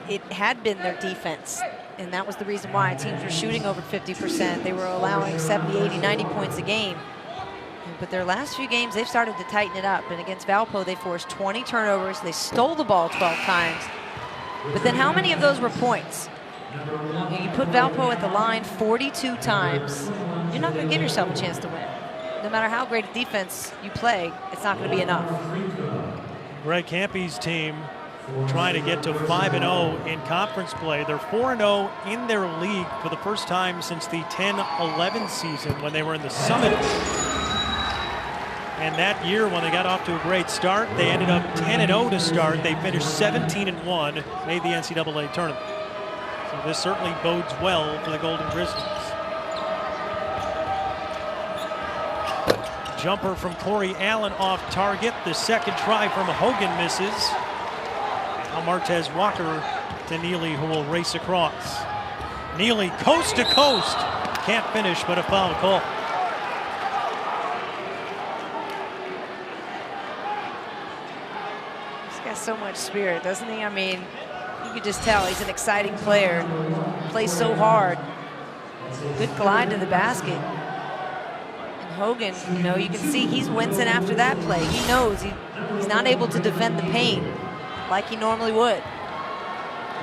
it had been their defense, and that was the reason why teams were shooting over 50%. They were allowing 70, 80, 90 points a game. And but their last few games, they've started to tighten it up. And against Valpo, they forced 20 turnovers. They stole the ball 12 times. But then how many of those were points? You put Valpo at the line 42 times, you're not going to give yourself a chance to win. No matter how great a defense you play, it's not going to be enough. Greg Campy's team trying to get to 5-0 in conference play. They're 4-0 in their league for the first time since the 10-11 season when they were in the Summit. And that year when they got off to a great start, they ended up 10-0 to start. They finished 17-1, made the NCAA tournament. So this certainly bodes well for the Golden Grizzlies. Jumper from Corey Allen off target. The second try from Hogan misses. Now Martez Walker to Neely, who will race across. Neely coast to coast. Can't finish, but a foul call. He's got so much spirit, doesn't he? I mean, you can just tell he's an exciting player. Plays so hard. Good glide to the basket. Hogan, you know, you can see he's wincing after that play. He knows he's not able to defend the paint like he normally would.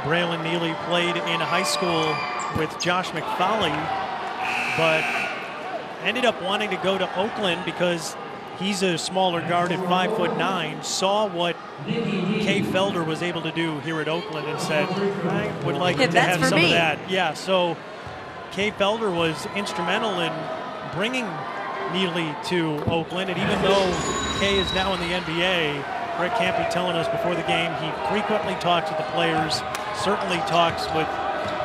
Braylon Neely played in high school with Josh McFauley, but ended up wanting to go to Oakland because he's a smaller guard at 5'9", saw what Kay Felder was able to do here at Oakland and said, I would like to have some of that. Yeah, so Kay Felder was instrumental in bringing Neely to Oakland, and even though Kay is now in the NBA, Greg Campy telling us before the game he frequently talks with the players, certainly talks with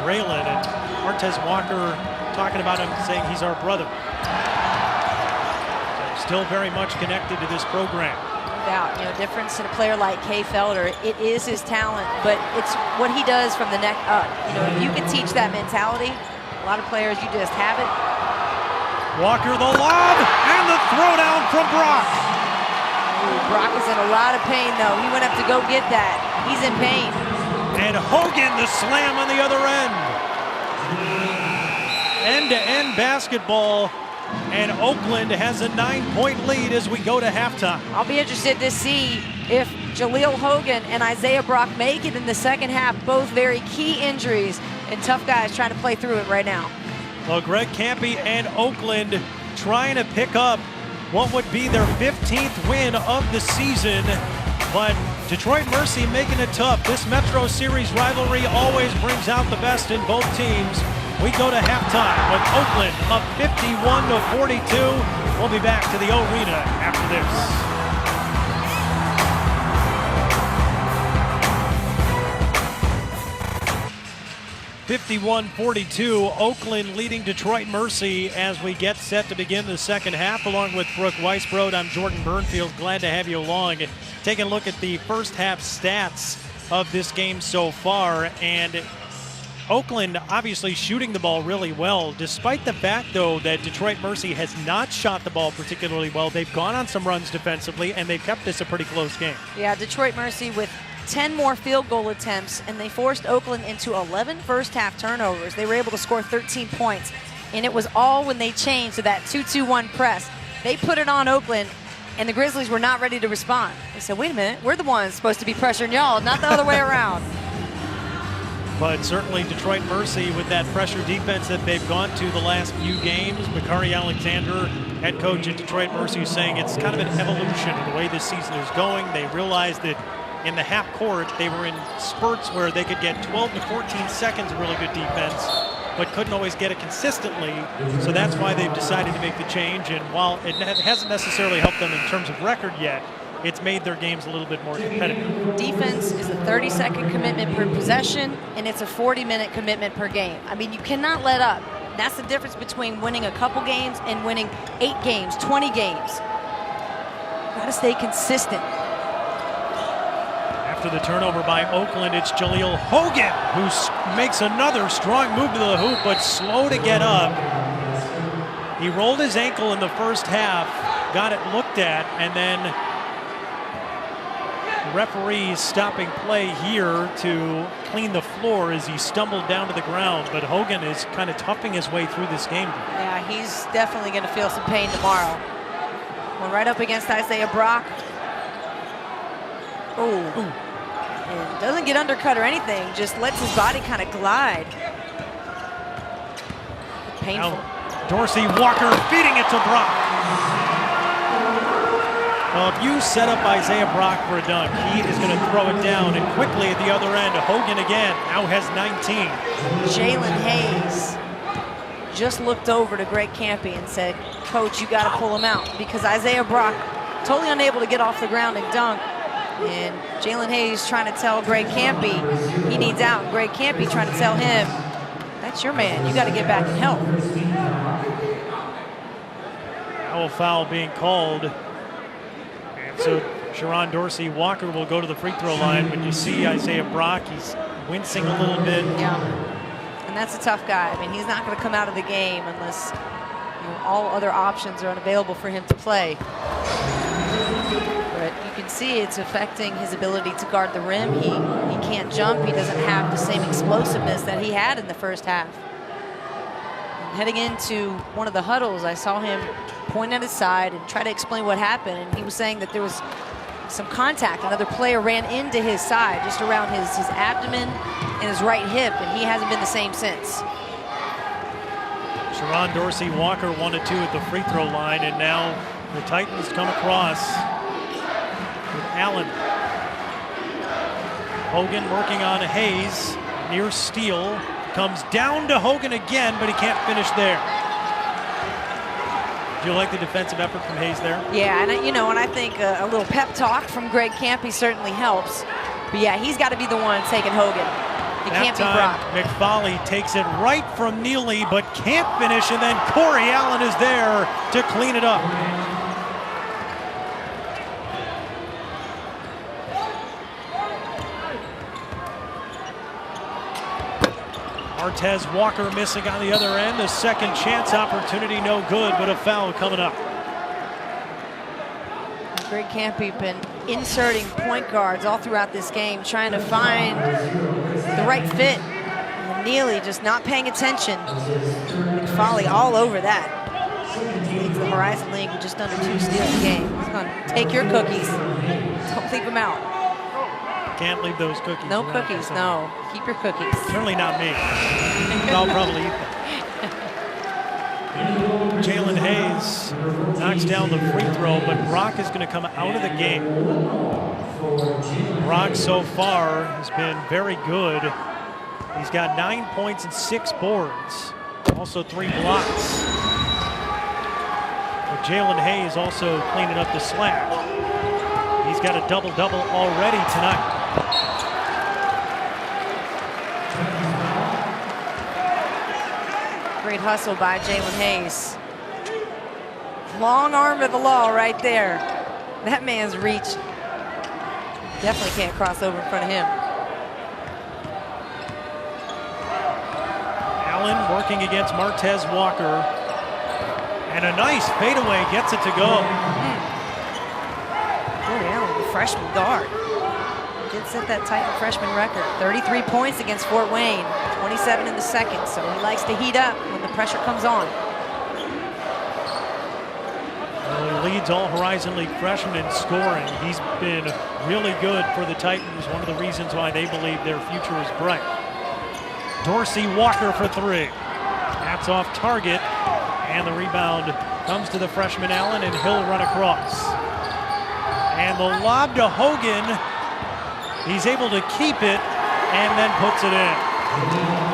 Braylon, and Martez Walker talking about him, saying he's our brother. So still very much connected to this program. No doubt, you know, difference in a player like Kay Felder, it is his talent, but it's what he does from the neck up. You know, if you can teach that mentality, a lot of players, you just have it. Walker the lob and the throwdown from Brock. Ooh, Brock is in a lot of pain though. He went up to go get that. He's in pain. And Hogan the slam on the other end. End-to-end basketball, and Oakland has a 9-point lead as we go to halftime. I'll be interested to see if Jaleel Hogan and Isaiah Brock make it in the second half. Both very key injuries and tough guys trying to play through it right now. Well, Greg Campy and Oakland trying to pick up what would be their 15th win of the season, but Detroit Mercy making it tough. This Metro Series rivalry always brings out the best in both teams. We go to halftime with Oakland up 51-42. We'll be back to the arena after this. 51-42, Oakland leading Detroit Mercy as we get set to begin the second half. Along with Brooke Weisbrod, I'm Jordan Burnfield. Glad to have you along. Taking a look at the first half stats of this game so far, and Oakland obviously shooting the ball really well, despite the fact, though, that Detroit Mercy has not shot the ball particularly well. They've gone on some runs defensively, and they've kept this a pretty close game. Yeah, Detroit Mercy with 10 more field goal attempts, and they forced Oakland into 11 first half turnovers. They were able to score 13 points, and it was all when they changed to that 2-2-1 press. They put it on Oakland, and the Grizzlies were not ready to respond. They said, wait a minute, we're the ones supposed to be pressuring y'all, not the other way around. But certainly Detroit Mercy with that pressure defense that they've gone to the last few games. Bakari Alexander, head coach at Detroit Mercy, saying it's kind of an evolution of the way this season is going. They realized that in the half court, they were in spurts where they could get 12 to 14 seconds of really good defense, but couldn't always get it consistently. So that's why they've decided to make the change. And while it hasn't necessarily helped them in terms of record yet, it's made their games a little bit more competitive. Defense is a 30-second commitment per possession, and it's a 40-minute commitment per game. I mean, you cannot let up. That's the difference between winning a couple games and winning 8 games, 20 games. Got to stay consistent. After the turnover by Oakland, it's Jaleel Hogan who makes another strong move to the hoop, but slow to get up. He rolled his ankle in the first half, got it looked at, and then referees stopping play here to clean the floor as he stumbled down to the ground. But Hogan is kind of toughing his way through this game. Yeah, he's definitely going to feel some pain tomorrow. Going right up against Isaiah Brock. Oh, and doesn't get undercut or anything, just lets his body kind of glide. Painful. Now, Dorsey Walker feeding it to Brock. Well, if you set up Isaiah Brock for a dunk, he is going to throw it down, and quickly at the other end, Hogan again now has 19. Jalen Hayes just looked over to Greg Campy and said, "Coach, you got to pull him out," because Isaiah Brock totally unable to get off the ground and dunk. And Jalen Hayes trying to tell Greg Campy he needs out. And Greg Campy trying to tell him, "That's your man. You got to get back and help." Now a foul being called. And so Sharon Dorsey Walker will go to the free throw line. When you see Isaiah Brock, he's wincing a little bit. Yeah. And that's a tough guy. I mean, he's not going to come out of the game unless all other options are unavailable for him to play. But you can see it's affecting his ability to guard the rim. He can't jump. He doesn't have the same explosiveness that he had in the first half. And heading into one of the huddles, I saw him point at his side and try to explain what happened. And he was saying that there was some contact. Another player ran into his side, just around his abdomen and his right hip, and he hasn't been the same since. Sharon Dorsey Walker 1 of 2 at the free throw line, and now the Titans come across with Allen. Hogan working on Hayes, near steal, comes down to Hogan again, but he can't finish there. Do you like the defensive effort from Hayes there? Yeah, and I think a little pep talk from Greg Campy certainly helps. But yeah, he's got to be the one taking Hogan. It can't be Brock. McFauley takes it right from Neely, but can't finish, and then Corey Allen is there to clean it up. Martez Walker missing on the other end. The second chance opportunity no good, but a foul coming up. Greg Campy been inserting point guards all throughout this game, trying to find the right fit. And Neely just not paying attention. McFauley all over that. Leads the Horizon League with just under 2 steals a game. He's going to take your cookies. Don't leave them out. Can't leave those cookies. No cookies, no. Keep your cookies. Certainly not me. I'll probably eat them. Jalen Hayes knocks down the free throw, but Brock is going to come out of the game. Brock so far has been very good. He's got 9 points and 6 boards, also 3 blocks. But Jalen Hayes also cleaning up the slack. He's got a double-double already tonight. Great hustle by Jalen Hayes. Long arm of the law right there. That man's reach definitely can't cross over in front of him. Allen working against Martez Walker. And a nice fadeaway gets it to go. Corey Allen, the freshman guard. Did set that Titan freshman record. 33 points against Fort Wayne. 27 in the second, so he likes to heat up when the pressure comes on. Well, he leads all Horizon League freshmen in scoring. He's been really good for the Titans, one of the reasons why they believe their future is bright. Dorsey Walker for 3. That's off target, and the rebound comes to the freshman Allen, and he'll run across. And the lob to Hogan, he's able to keep it and then puts it in.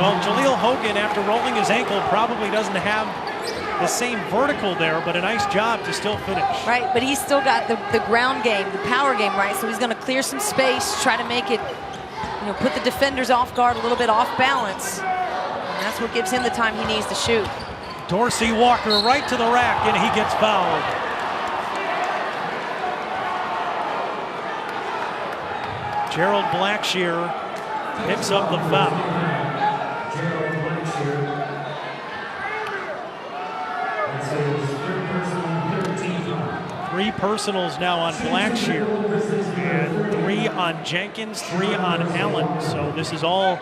Well, Jaleel Hogan, after rolling his ankle, probably doesn't have the same vertical there, but a nice job to still finish. Right, but he's still got the ground game, the power game, right? So he's going to clear some space, try to make it, put the defenders off guard, a little bit off balance. And that's what gives him the time he needs to shoot. Dorsey Walker right to the rack, and he gets fouled. Gerald Blackshear picks up the foul. 3 personals now on Blackshear, and 3 on Jenkins, 3 on Allen. So this is all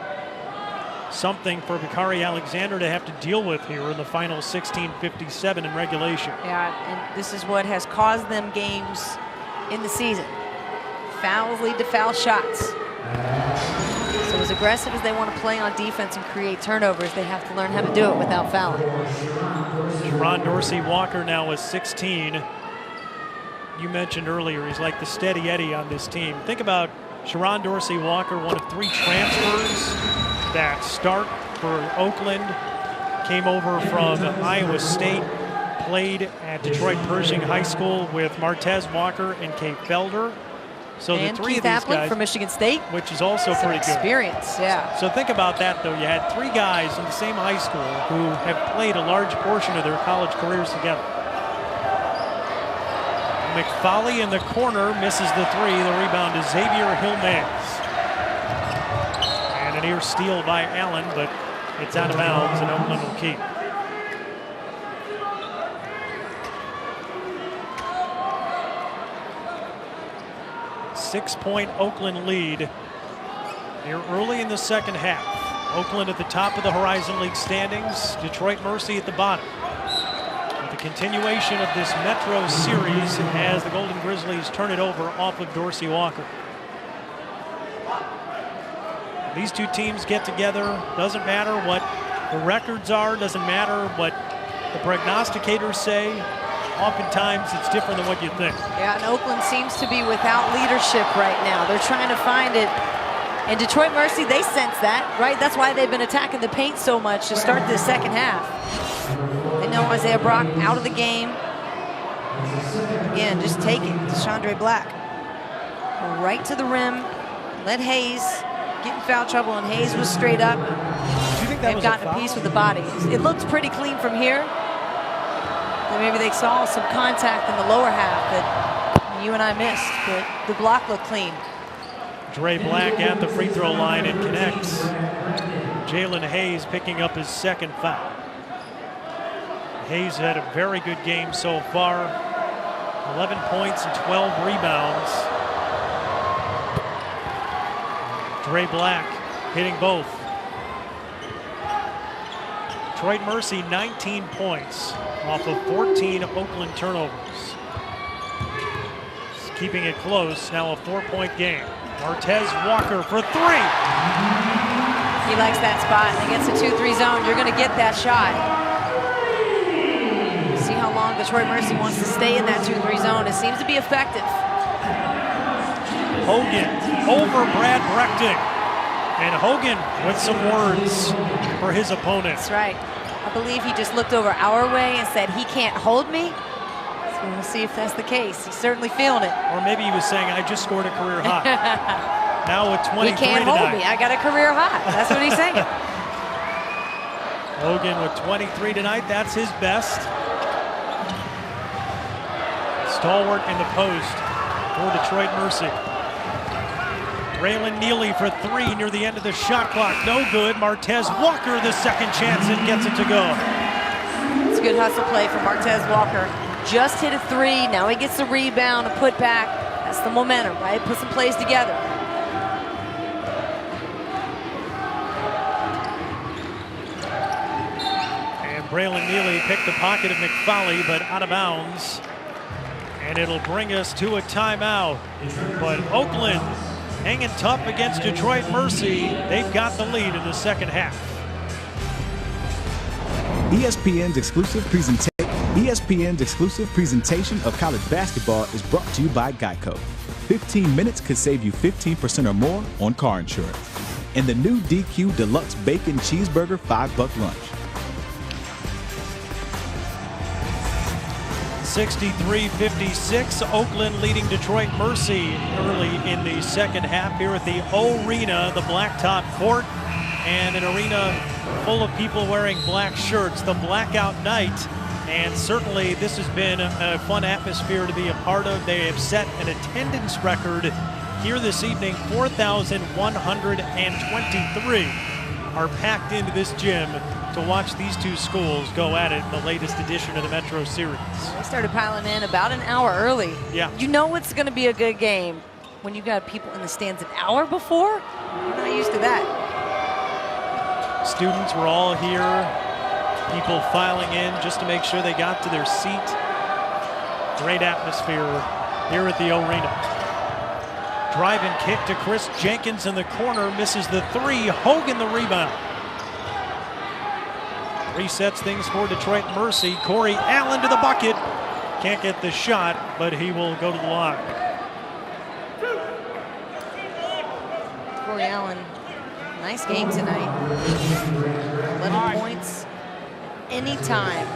something for Bakari Alexander to have to deal with here in the final 16:57 in regulation. Yeah, and this is what has caused them games in the season. Fouls lead to foul shots. So as aggressive as they want to play on defense and create turnovers, they have to learn how to do it without fouling. Sharon Dorsey-Walker now is 16. You mentioned earlier, he's like the steady Eddie on this team. Think about Sharon Dorsey-Walker, one of 3 transfers that start for Oakland, came over from Iowa State, played at Detroit Pershing High School with Martez Walker and Kate Felder. So and the 3 Keith of these Appling guys from Michigan State, which is also some pretty good. Experience, yeah. So think about that, though. You had 3 guys in the same high school who have played a large portion of their college careers together. McFauley in the corner misses the 3. The rebound is Xavier Hilmez. And a near steal by Allen, but it's out of bounds, and Oakland will keep. Six-point Oakland lead here early in the second half. Oakland at the top of the Horizon League standings. Detroit Mercy at the bottom. With the continuation of this Metro series as the Golden Grizzlies turn it over off of Dorsey Walker. These two teams get together. Doesn't matter what the records are. Doesn't matter what the prognosticators say. Oftentimes it's different than what you think. Yeah, and Oakland seems to be without leadership right now. They're trying to find it. And Detroit Mercy, they sense that, right? That's why they've been attacking the paint so much to start this second half. They know Isaiah Brock out of the game. Again, just take it. Chandre Black. Right to the rim. Let Hayes get in foul trouble, and Hayes was straight up. Do you think that They've gotten a piece with the body. It looks pretty clean from here. And maybe they saw some contact in the lower half that you and I missed, but the block looked clean. Dre Black at the free throw line and connects. Jalen Hayes picking up his second foul. Hayes had a very good game so far. 11 points and 12 rebounds. Dre Black hitting both. Detroit Mercy 19 points off of 14 Oakland turnovers. Just keeping it close, now a 4-point game. Martez Walker for 3. He likes that spot, and against the 2-3 zone, you're going to get that shot. See how long Detroit Mercy wants to stay in that 2-3 zone. It seems to be effective. Hogan over Brad Brechting. And Hogan with some words for his opponent. That's right. I believe he just looked over our way and said, he can't hold me. So we'll see if that's the case. He's certainly feeling it. Or maybe he was saying, I just scored a career high. Now with 23 He can't hold me. I got a career high. That's what he's saying. Hogan with 23 tonight. That's his best. Stalwart in the post for Detroit Mercy. Raylan Neely for 3 near the end of the shot clock. No good. Martez Walker the second chance and gets it to go. It's a good hustle play for Martez Walker. Just hit a 3. Now he gets the rebound, a putback. That's the momentum, right? Put some plays together. And Braylon Neely picked the pocket of McFauley, but out of bounds. And it'll bring us to a timeout. But Oakland hanging tough against Detroit Mercy. They've got the lead in the second half. ESPN's exclusive presentation of college basketball is brought to you by Geico. 15 minutes could save you 15% or more on car insurance. And the new DQ Deluxe Bacon Cheeseburger $5 lunch. 63-56, Oakland leading Detroit Mercy early in the second half here at the O-Arena, the blacktop court, and an arena full of people wearing black shirts, the blackout night. And certainly this has been a fun atmosphere to be a part of. They have set an attendance record here this evening. 4,123 are packed into this gym to watch these two schools go at it in the latest edition of the Metro Series. They started piling in about an hour early. Yeah. You know it's going to be a good game when you got people in the stands an hour before. You're not used to that. Students were all here. People filing in just to make sure they got to their seat. Great atmosphere here at the arena. Drive and kick to Chris Jenkins in the corner. Misses the three. Hogan the rebound. Resets things for Detroit Mercy. Corey Allen to the bucket. Can't get the shot, but he will go to the line. Corey Allen, nice game tonight. 11 points. Anytime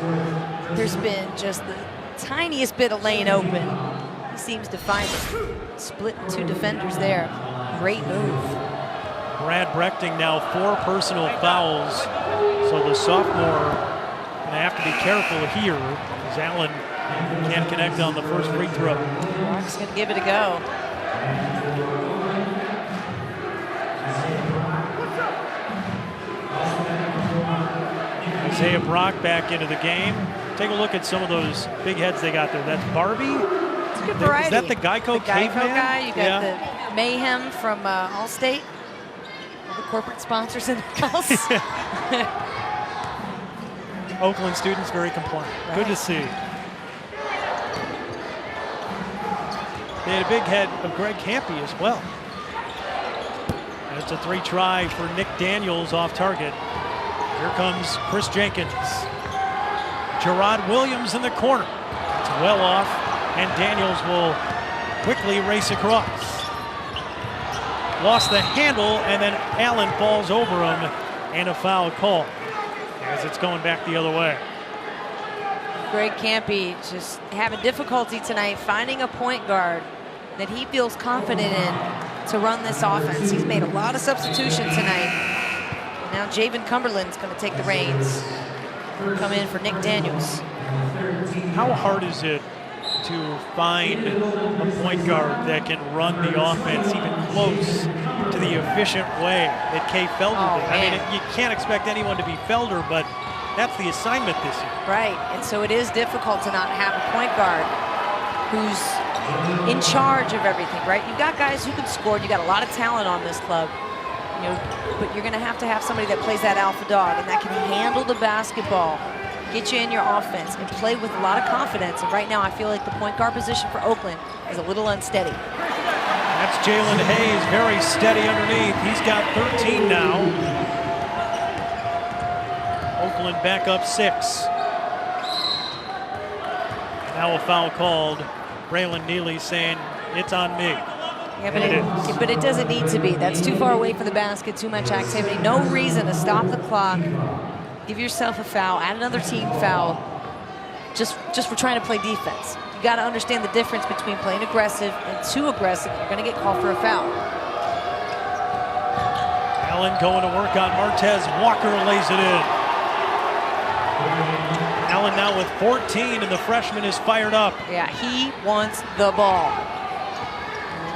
there's been just the tiniest bit of lane open, he seems to find it. Split two defenders there. Great move. Brad Brechting now 4 personal fouls. So the sophomore gonna have to be careful here as Allen can't connect on the first free throw. Brock's gonna give it a go. Isaiah Brock back into the game. Take a look at some of those big heads they got there. That's Barbie. It's a good variety. Is that the Geico caveman? Guy. You got the Mayhem from Allstate. All the corporate sponsors in the house. Oakland students very compliant. Right. Good to see. They had a big head of Greg Campy as well. And it's a 3 try for Nick Daniels off target. Here comes Chris Jenkins. Gerard Williams in the corner. It's well off, and Daniels will quickly race across. Lost the handle, and then Allen falls over him, and a foul call as it's going back the other way. Greg Campy just having difficulty tonight finding a point guard that he feels confident in to run this offense. He's made a lot of substitutions tonight. Now Javen Cumberland's going to take the reins. Come in for Nick Daniels. How hard is it to find a point guard that can run the offense even close to the efficient way that Kay Felder did? I mean, you can't expect anyone to be Felder, but that's the assignment this year. Right, and so it is difficult to not have a point guard who's in charge of everything, right? You've got guys who can score. You got a lot of talent on this club. You know, but you're going to have somebody that plays that alpha dog and that can handle the basketball, get you in your offense, and play with a lot of confidence. And right now, I feel like the point guard position for Oakland is a little unsteady. That's Jalen Hayes, very steady underneath. He's got 13 now. Oakland back up 6. Now a foul called. Braylon Neely saying, it's on me. Yeah, but it doesn't need to be. That's too far away from the basket, too much activity. No reason to stop the clock, give yourself a foul, add another team foul, just for trying to play defense. You got to understand the difference between playing aggressive and too aggressive. You're going to get called for a foul. Allen going to work on Martez. Walker lays it in. Allen now with 14, and the freshman is fired up. Yeah, he wants the ball.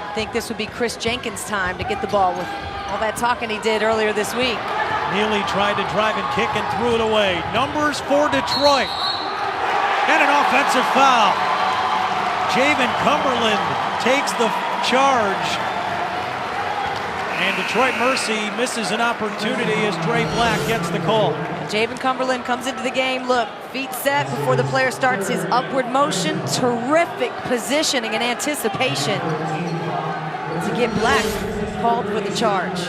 I think this would be Chris Jenkins' time to get the ball with all that talking he did earlier this week. Neely tried to drive and kick and threw it away. Numbers for Detroit. And an offensive foul. Javen Cumberland takes the charge. And Detroit Mercy misses an opportunity as Dre Black gets the call. Javen Cumberland comes into the game. Look, feet set before the player starts his upward motion. Terrific positioning and anticipation to get Black called for the charge.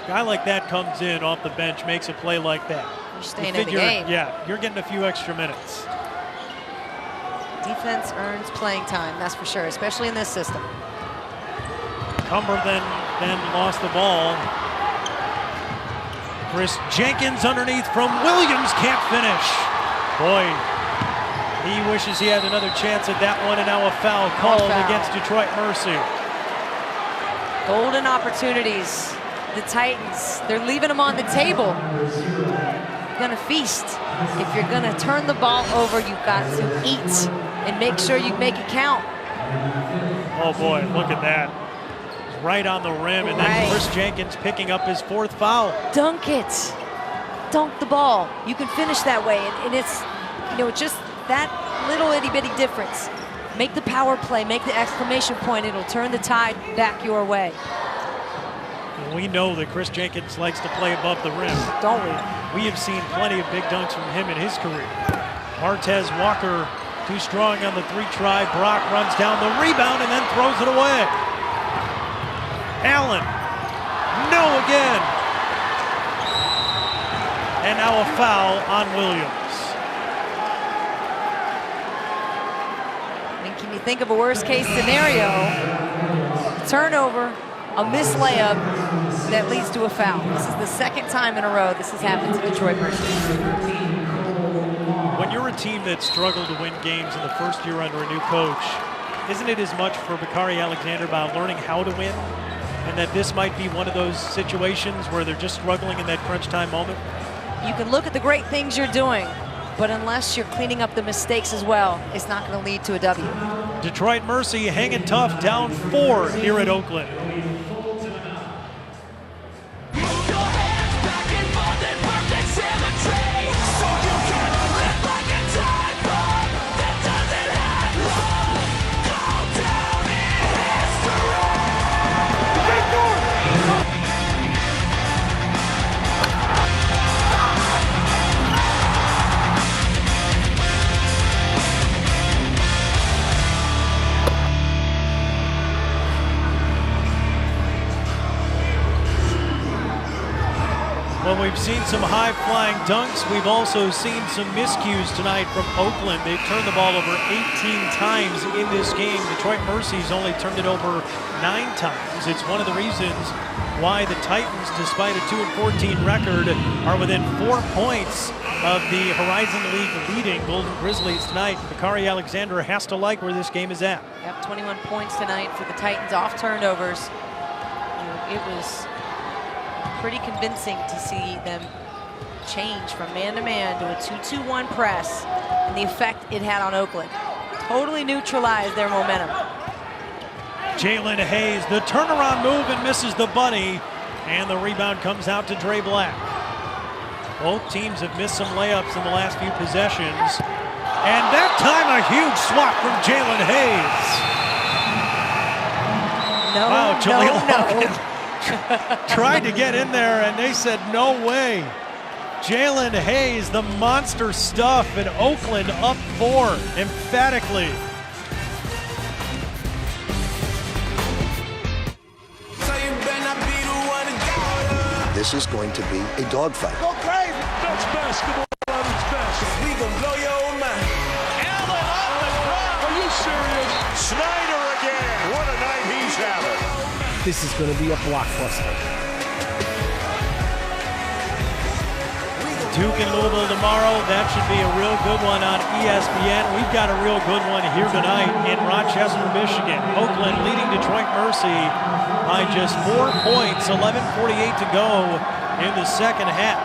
A guy like that comes in off the bench, makes a play like that. You're staying in the game. Yeah, you're getting a few extra minutes. Defense earns playing time, that's for sure, especially in this system. Cumberland then lost the ball. Chris Jenkins underneath from Williams, can't finish. Boy, he wishes he had another chance at that one, and now a foul called against Detroit Mercy. Golden opportunities. The Titans, they're leaving them on the table. You're gonna feast. If you're gonna turn the ball over, you've got to eat and make sure you make it count. Oh boy, look at that. Right on the rim, and then Chris Jenkins picking up his 4th foul. Dunk it. Dunk the ball. You can finish that way, and it's, you know, just that little itty bitty difference. Make the power play, make the exclamation point. It'll turn the tide back your way. We know that Chris Jenkins likes to play above the rim. Don't we? We have seen plenty of big dunks from him in his career. Martez Walker too strong on the 3-try. Brock runs down the rebound and then throws it away. Allen, no again. And now a foul on Williams. I mean, can you think of a worst case scenario? Turnover, a missed layup that leads to a foul. This is the second time in a row this has happened to Detroit Mercy. When you're a team that struggled to win games in the first year under a new coach, isn't it as much for Bakari Alexander about learning how to win, and that this might be one of those situations where they're just struggling in that crunch time moment? You can look at the great things you're doing, but unless you're cleaning up the mistakes as well, it's not going to lead to a W. Detroit Mercy hanging tough, down 4 here at Oakland. Well, we've seen some high-flying dunks. We've also seen some miscues tonight from Oakland. They've turned the ball over 18 times in this game. Detroit Mercy's only turned it over 9 times. It's one of the reasons why the Titans, despite a 2-14 record, are within 4 points of the Horizon League leading Golden Grizzlies tonight. Bakari Alexander has to like where this game is at. Yep, 21 points tonight for the Titans off turnovers. It was pretty convincing to see them change from man-to-man to a 2-2-1 press and the effect it had on Oakland. Totally neutralized their momentum. Jalen Hayes, the turnaround move, and misses the bunny, and the rebound comes out to Dre Black. Both teams have missed some layups in the last few possessions, and that time a huge swat from Jalen Hayes. No, wow, Jaleel no. Hogan tried to get in there, and they said no way. Jalen Hayes, the monster stuff, and Oakland up 4 emphatically. This is going to be a dogfight. Go crazy! That's basketball at its best. We gonna blow your mind. Allen on the ground. Are you serious? Snyder again. What a night he's having. This is going to be a blockbuster. Duke and Louisville tomorrow. That should be a real good one on ESPN. We've got a real good one here tonight in Rochester, Michigan. Oakland leading Detroit Mercy by just 4 points, 11:48 to go in the second half.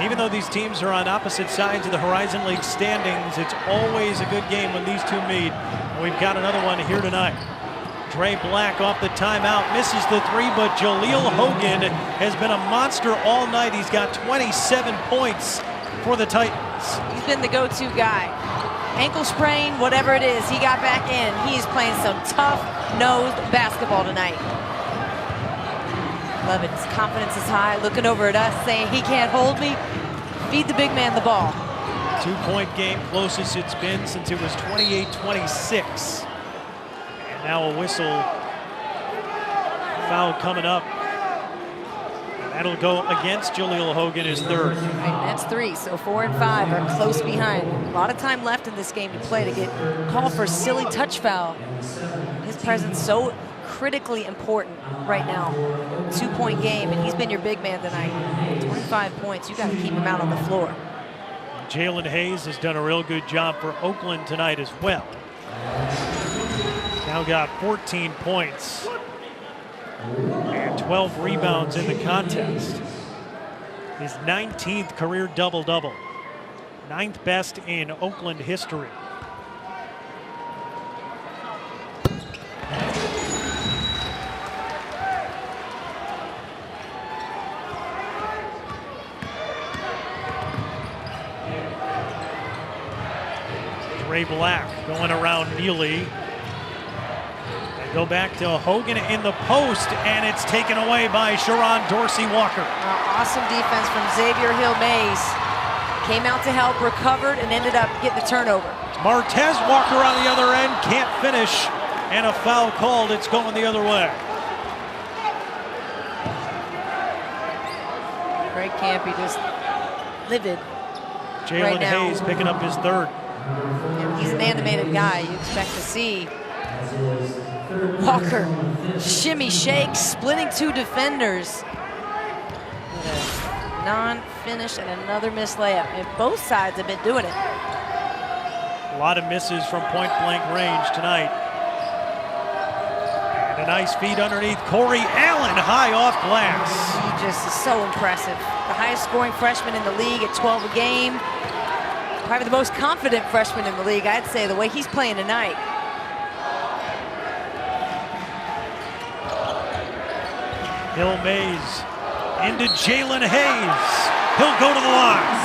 Even though these teams are on opposite sides of the Horizon League standings, it's always a good game when these two meet. And we've got another one here tonight. Dre Black off the timeout, misses the 3, but Jaleel Hogan has been a monster all night. He's got 27 points for the Titans. He's been the go-to guy. Ankle sprain, whatever it is, he got back in. He's playing some tough-nosed basketball tonight. Love it. His confidence is high, looking over at us, saying he can't hold me. Feed the big man the ball. 2-point game, closest it's been since it was 28-26. Now a whistle, foul coming up. That'll go against Jaleel Hogan, his 3rd. Right, that's 3, so 4 and 5 are close behind. A lot of time left in this game to play to get called for a silly touch foul. His presence so critically important right now. 2-point game, and he's been your big man tonight. 25 points, you got to keep him out on the floor. Jalen Hayes has done a real good job for Oakland tonight as well. Now got 14 points and 12 rebounds in the contest. His 19th career double-double. 9th best in Oakland history. Dre Black going around Neely. Go back to Hogan in the post, and it's taken away by Sharon Dorsey Walker. Awesome defense from Xavier Hill-Mays. Came out to help, recovered, and ended up getting the turnover. Martez Walker on the other end, can't finish, and a foul called. It's going the other way. Greg Campy just livid. Jalen Hayes picking up his third. And he's an animated guy. You expect to see Walker shimmy shake, splitting two defenders. With a non-finish and another missed layup. And both sides have been doing it. A lot of misses from point-blank range tonight. And a nice feed underneath. Corey Allen high off glass. He just is so impressive. The highest scoring freshman in the league at 12 a game. Probably the most confident freshman in the league, I'd say, the way he's playing tonight. Hill-Mays into Jalen Hayes. He'll go to the line.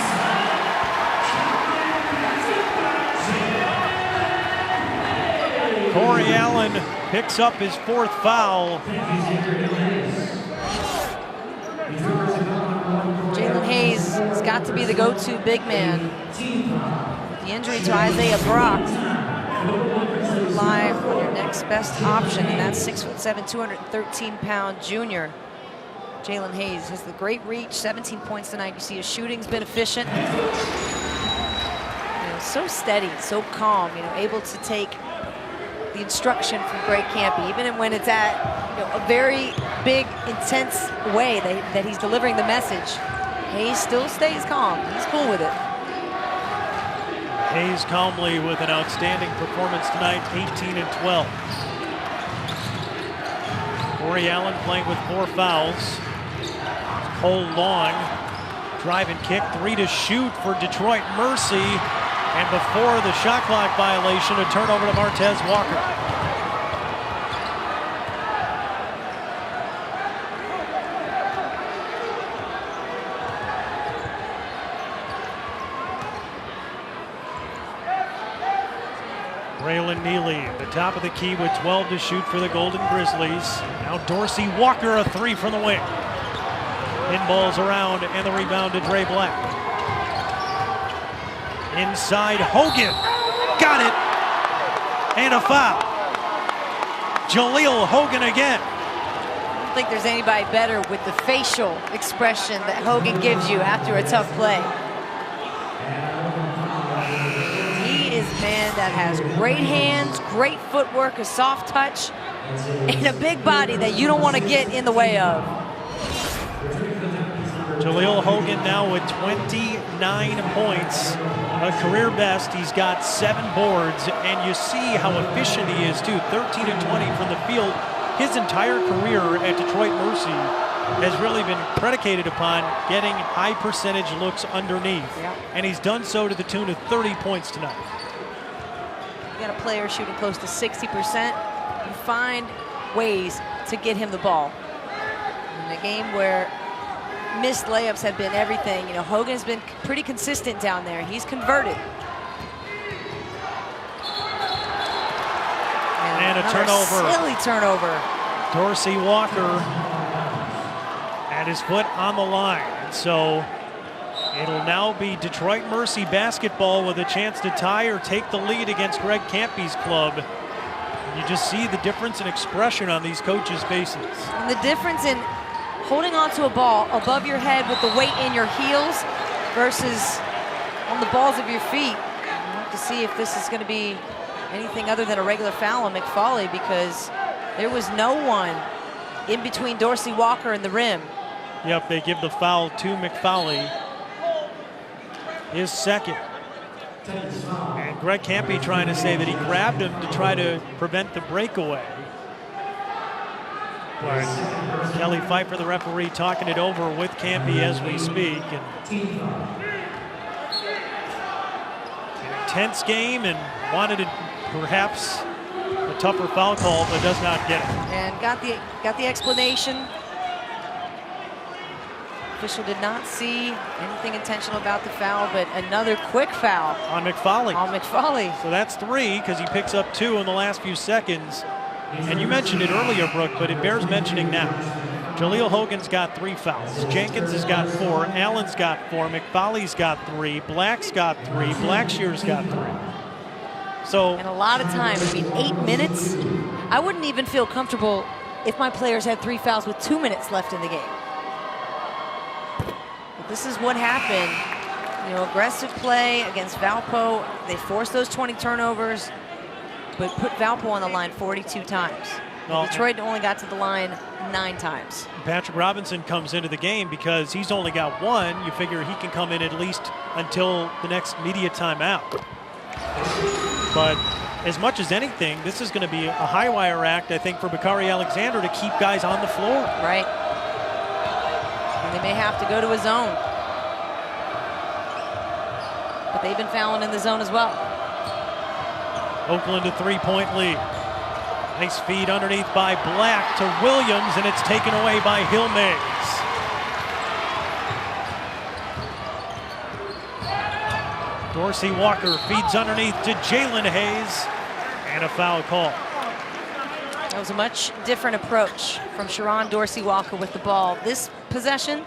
Corey Allen picks up his fourth foul. Jalen Hayes has got to be the go-to big man. The injury to Isaiah Brock. Rely on your next best option, and that's 6'7", 213-pound junior. Jalen Hayes has the great reach, 17 points tonight. You see his shooting's been efficient. So steady, so calm, able to take the instruction from Greg Campy, even when it's at a very big, intense way that he's delivering the message. Hayes still stays calm. He's cool with it. Hayes calmly with an outstanding performance tonight, 18 and 12. Corey Allen playing with 4 fouls. Cole Long, drive and kick, 3 to shoot for Detroit Mercy. And before the shot clock violation, a turnover to Martez Walker. Braylon Neely, the top of the key with 12 to shoot for the Golden Grizzlies. Now Dorsey Walker, a 3 from the wing. Pinballs around, and the rebound to Dre Black. Inside Hogan, got it, and a foul. Jaleel Hogan again. I don't think there's anybody better with the facial expression that Hogan gives you after a tough play. He is a man that has great hands, great footwork, a soft touch, and a big body that you don't want to get in the way of. Jaleel Hogan now with 29 points, a career best. He's got 7 boards, and you see how efficient he is too. 13 and 20 from the field. His entire career at Detroit Mercy has really been predicated upon getting high percentage looks underneath, and he's done so to the tune of 30 points tonight. You got a player shooting close to 60%. You find ways to get him the ball. In a game where missed layups have been everything, Hogan's been pretty consistent down there. He's converted. And a turnover. Silly turnover. Dorsey Walker had his foot on the line. And so it'll now be Detroit Mercy basketball with a chance to tie or take the lead against Greg Campy's club. You just see the difference in expression on these coaches' faces. And the difference in holding onto a ball above your head with the weight in your heels versus on the balls of your feet. You have to see if this is going to be anything other than a regular foul on McFauley, because there was no one in between Dorsey Walker and the rim. Yep, they give the foul to McFauley. His second. And Greg Campy trying to say that he grabbed him to try to prevent the breakaway. But Kelly Pfeiffer, the referee, talking it over with Campy as we speak. And an intense game, and wanted it perhaps a tougher foul call, but does not get it. And got the explanation. Official did not see anything intentional about the foul, but another quick foul on McFauley. On McFauley. So that's 3, because he picks up 2 in the last few seconds. And you mentioned it earlier, Brooke, but it bears mentioning now. Jaleel Hogan's got 3 fouls. Jenkins has got 4. Allen's got 4. McFauley's got 3. Black's got 3. Blackshear's got 3. So, and a lot of time, I mean, 8 minutes. I wouldn't even feel comfortable if my players had 3 fouls with 2 minutes left in the game. But this is what happened. You know, aggressive play against Valpo. They forced those 20 turnovers, but put Valpo on the line 42 times. Well, Detroit only got to the line 9 times. Patrick Robinson comes into the game because he's only got 1. You figure he can come in at least until the next media timeout. But as much as anything, this is going to be a high wire act, I think, for Bakari Alexander to keep guys on the floor. Right. And they may have to go to a zone. But they've been fouling in the zone as well. Oakland a 3-point lead. Nice feed underneath by Black to Williams, and it's taken away by Hill-Mays. Dorsey Walker feeds underneath to Jalen Hayes, and a foul call. That was a much different approach from Sharon Dorsey Walker with the ball this possession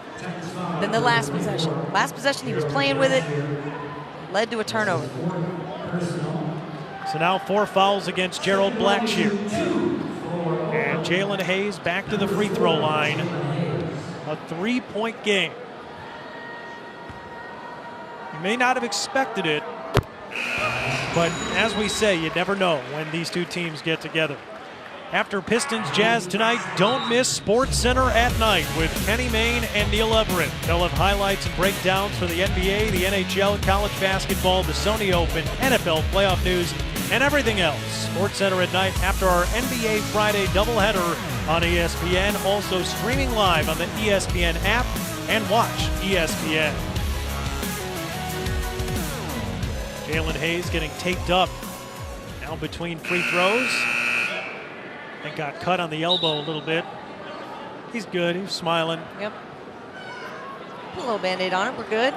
than the last possession. Last possession, he was playing with it, led to a turnover. So now 4 fouls against Gerald Blackshear. And Jalen Hayes back to the free throw line. A 3-point game. You may not have expected it, but as we say, you never know when these two teams get together. After Pistons Jazz tonight, don't miss Sports Center at night with Kenny Mayne and Neil Everett. They'll have highlights and breakdowns for the NBA, the NHL, college basketball, the Sony Open, NFL playoff news, and everything else. Sports Center at night after our NBA Friday doubleheader on ESPN. Also streaming live on the ESPN app and watch ESPN. Jalen Hayes getting taped up now between free throws. And got cut on the elbow a little bit. He's good, he's smiling. Yep. Put a little Band-Aid on it, we're good.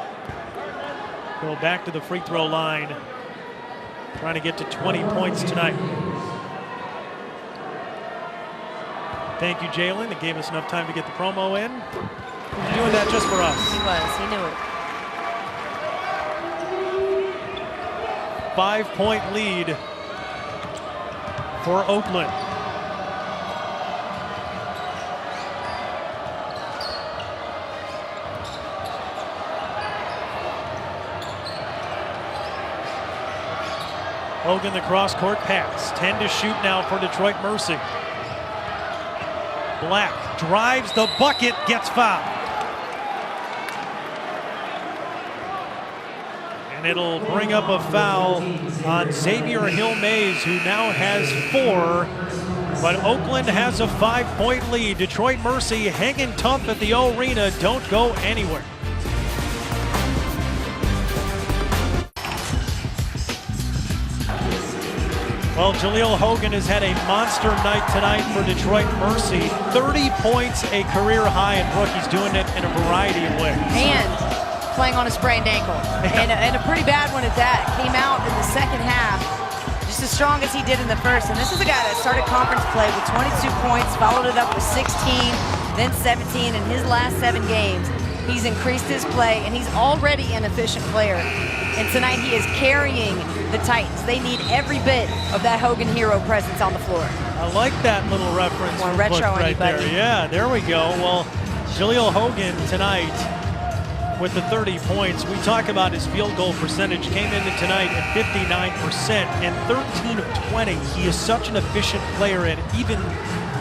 Go back to the free throw line. Trying to get to 20 points tonight. Thank you, Jalen. It gave us enough time to get the promo in. He's doing that just for us. He was, he knew it. 5-point lead for Oakland. Hogan the cross-court pass. 10 to shoot now for Detroit Mercy. Black drives the bucket, gets fouled. And it'll bring up a foul on Xavier Hill-Mays, who now has 4. But Oakland has a 5-point lead. Detroit Mercy hanging tough at the O-Arena. Don't go anywhere. Well, Jaleel Hogan has had a monster night tonight for Detroit Mercy. 30 points, a career high, and Brooke, he's doing it in a variety of ways. And playing on a sprained ankle. And a pretty bad one at that. Came out in the second half, just as strong as he did in the first. And this is a guy that started conference play with 22 points, followed it up with 16, then 17 in his last 7 games. He's increased his play, and he's already an efficient player. And tonight he is carrying the Titans. They need every bit of that Hogan hero presence on the floor. I like that little reference. More retro right anybody. there. Yeah, there we go. Well, Jaleel Hogan tonight with the 30 points. We talk about his field goal percentage. Came into tonight at 59% and 13 of 20. He is such an efficient player, and even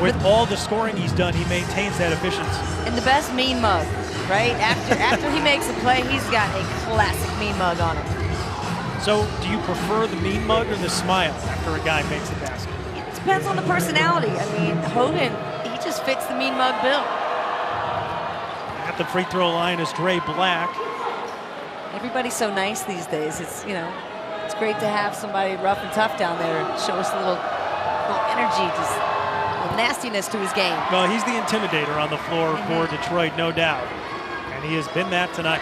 with all the scoring he's done, he maintains that efficiency. And the best mean mug, right? After he makes a play, he's got a classic mean mug on him. So, do you prefer the mean mug or the smile after a guy makes the basket? It depends on the personality. I mean, Hogan, he just fits the mean mug bill. At the free throw line is Dre Black. Everybody's so nice these days. It's, you know, it's great to have somebody rough and tough down there and show us a little energy, just a little nastiness to his game. Well, he's the intimidator on the floor for Detroit, no doubt. And he has been that tonight.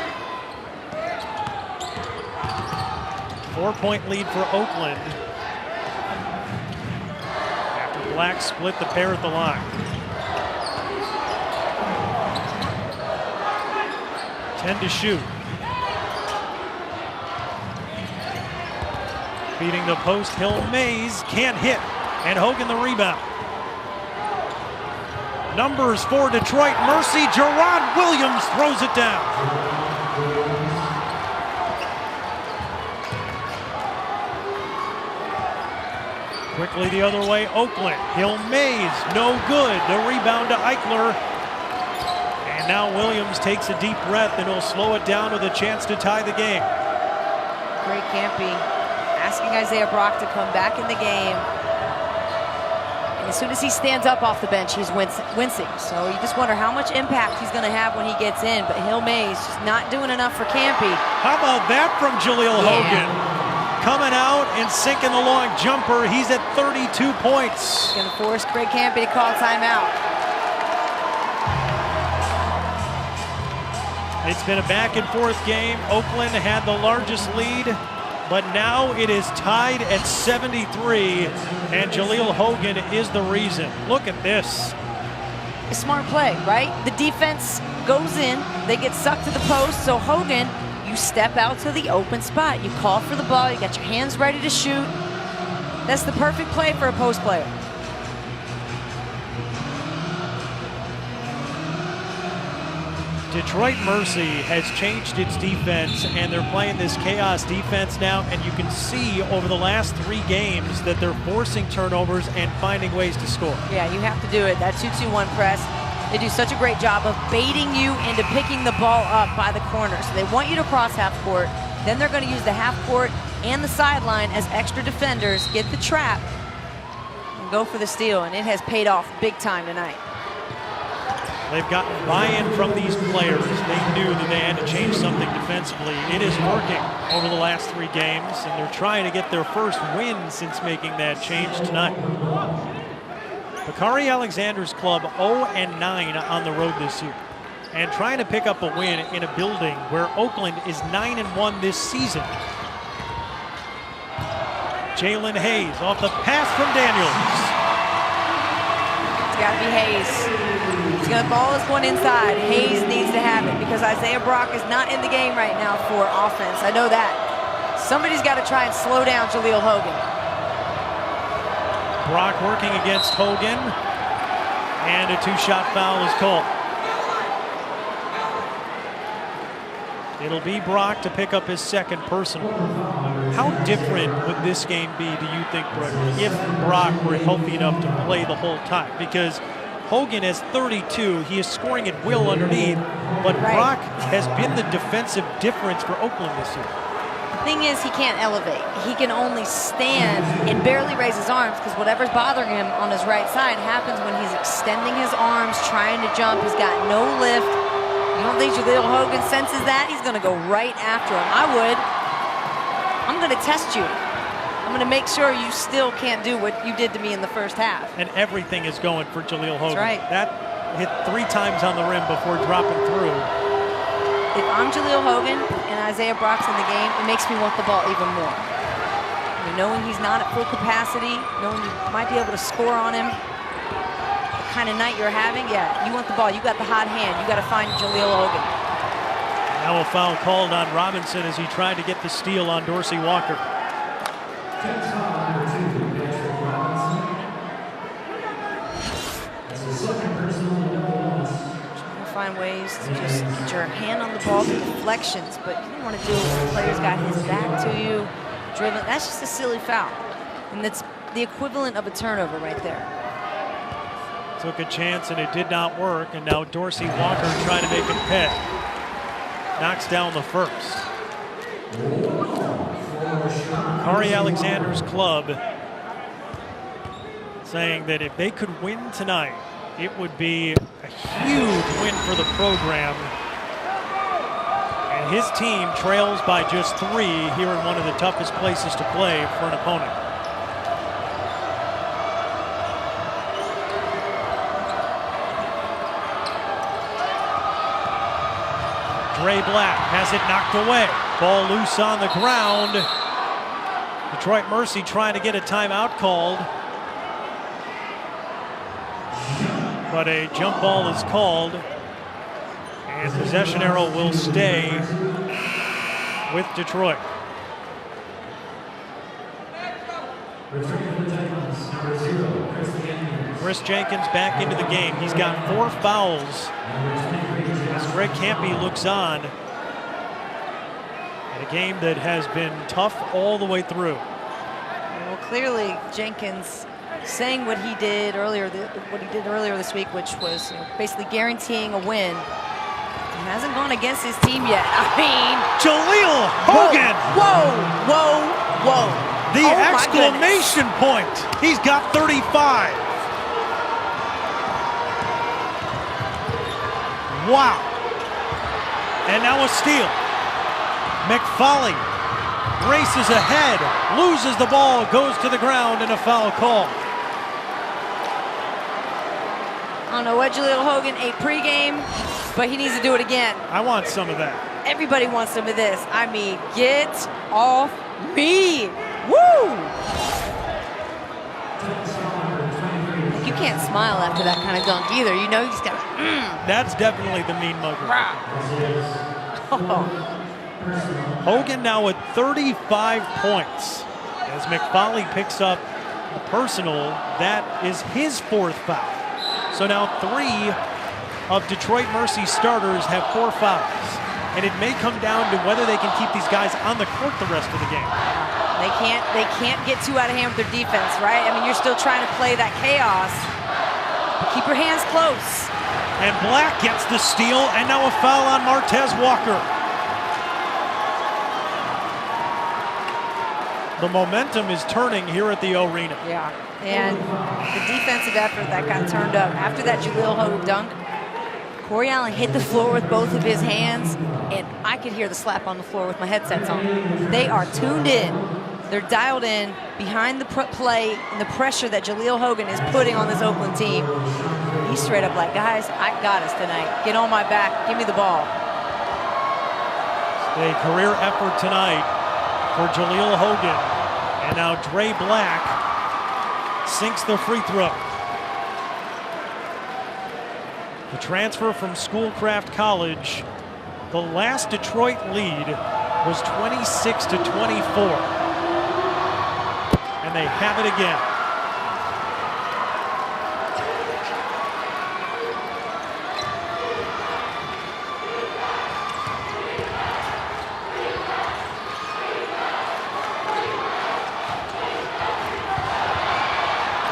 4-point lead for Oakland. After Black split the pair at the line. 10 to shoot. Beating the post, Hill Mays can't hit, and Hogan the rebound. Numbers for Detroit Mercy, Gerard Williams throws it down. Quickly the other way, Oakland. Hill Mays, no good. The rebound to Eichler. And now Williams takes a deep breath and he'll slow it down with a chance to tie the game. Great Campy asking Isaiah Brock to come back in the game. And as soon as he stands up off the bench, he's wincing. So you just wonder how much impact he's going to have when he gets in. But Hill Mays just not doing enough for Campy. How about that from Jaleel Hogan? Coming out and sinking the long jumper. He's at 32 points. He's going to force Greg Campy to call timeout. It's been a back and forth game. Oakland had the largest lead, but now it is tied at 73, and Jaleel Hogan is the reason. Look at this. A smart play, right? The defense goes in, they get sucked to the post, so Hogan, you step out to the open spot. You call for the ball, you got your hands ready to shoot. That's the perfect play for a post player. Detroit Mercy has changed its defense, and they're playing this chaos defense now, and you can see over the last 3 games that they're forcing turnovers and finding ways to score. Yeah, you have to do it. That 2-2-1 press, they do such a great job of baiting you into picking the ball up by the corner. So they want you to cross half court, then they're going to use the half court and the sideline as extra defenders, get the trap, and go for the steal, and it has paid off big time tonight. They've gotten buy-in from these players. They knew that they had to change something defensively. It is working over the last 3 games, and they're trying to get their first win since making that change tonight. Bakari Alexander's club 0-9 on the road this year, and trying to pick up a win in a building where Oakland is 9-1 this season. Jalen Hayes off the pass from Daniels. It's got to be Hayes. The ball is going inside. Hayes needs to have it because Isaiah Brock is not in the game right now for offense. I know that. Somebody's got to try and slow down Jaleel Hogan. Brock working against Hogan, and a 2-shot foul is called. It'll be Brock to pick up his second personal. How different would this game be, do you think, Brooke, if Brock were healthy enough to play the whole time? Because Hogan has 32. He is scoring at will underneath, but Brock has been the defensive difference for Oakland this year. The thing is, he can't elevate. He can only stand and barely raise his arms because whatever's bothering him on his right side happens when he's extending his arms, trying to jump. He's got no lift. You don't think Jaleel Hogan senses that? He's going to go right after him. I would. I'm going to test you. I'm going to make sure you still can't do what you did to me in the first half. And everything is going for Jaleel Hogan. That's right. That hit 3 times on the rim before dropping through. If I'm Jaleel Hogan and Isaiah Brock's in the game, it makes me want the ball even more. I mean, knowing he's not at full capacity, knowing you might be able to score on him, the kind of night you're having, yeah, you want the ball. You got the hot hand. You got to find Jaleel Hogan. Now a foul called on Robinson as he tried to get the steal on Dorsey Walker. Find ways to just get your hand on the ball for deflections, but you don't want to do it when the player's got his back to you, dribbling. That's just a silly foul, and that's the equivalent of a turnover right there. Took a chance and it did not work, and now Dorsey Walker trying to make him pay. Knocks down the first. Bakari Alexander's club saying that if they could win tonight, it would be a huge win for the program. And his team trails by just 3 here in one of the toughest places to play for an opponent. Dre Black has it knocked away. Ball loose on the ground. Detroit Mercy trying to get a timeout called. but a jump ball is called, and possession arrow will stay with Detroit. Chris Jenkins back into the game. He's got 4 fouls as Greg Campy looks on in a game that has been tough all the way through. Well, clearly Jenkins saying what he did earlier this week, which was basically guaranteeing a win. He hasn't gone against his team yet. I mean, Jaleel Hogan. Whoa, whoa, whoa. The exclamation point. He's got 35. Wow. And now a steal. McFoley races ahead, loses the ball, goes to the ground, and a foul call. I don't know what Jaleel Hogan ate pregame, but he needs to do it again. I want some of that. Everybody wants some of this. I mean, get off me. Woo! You can't smile after that kind of dunk either. You know, you just got That's definitely the mean mugger. Oh. Hogan now with 35 points as McFoley picks up a personal. That is his 4th foul. So now 3 of Detroit Mercy starters have 4 fouls. And it may come down to whether they can keep these guys on the court the rest of the game. They can't get too out of hand with their defense, right? I mean, you're still trying to play that chaos. But keep your hands close. And Black gets the steal, and now a foul on Martez Walker. The momentum is turning here at the arena. Yeah, and the defensive effort that got turned up after that Jaleel Hogan dunk, Corey Allen hit the floor with both of his hands, and I could hear the slap on the floor with my headsets on. They are tuned in. They're dialed in behind the play and the pressure that Jaleel Hogan is putting on this Oakland team. He's straight up like, guys, I got us tonight. Get on my back. Give me the ball. A career effort tonight for Jaleel Hogan. And now Dre Black sinks the free throw. The transfer from Schoolcraft College. The last Detroit lead was 26-24. And they have it again.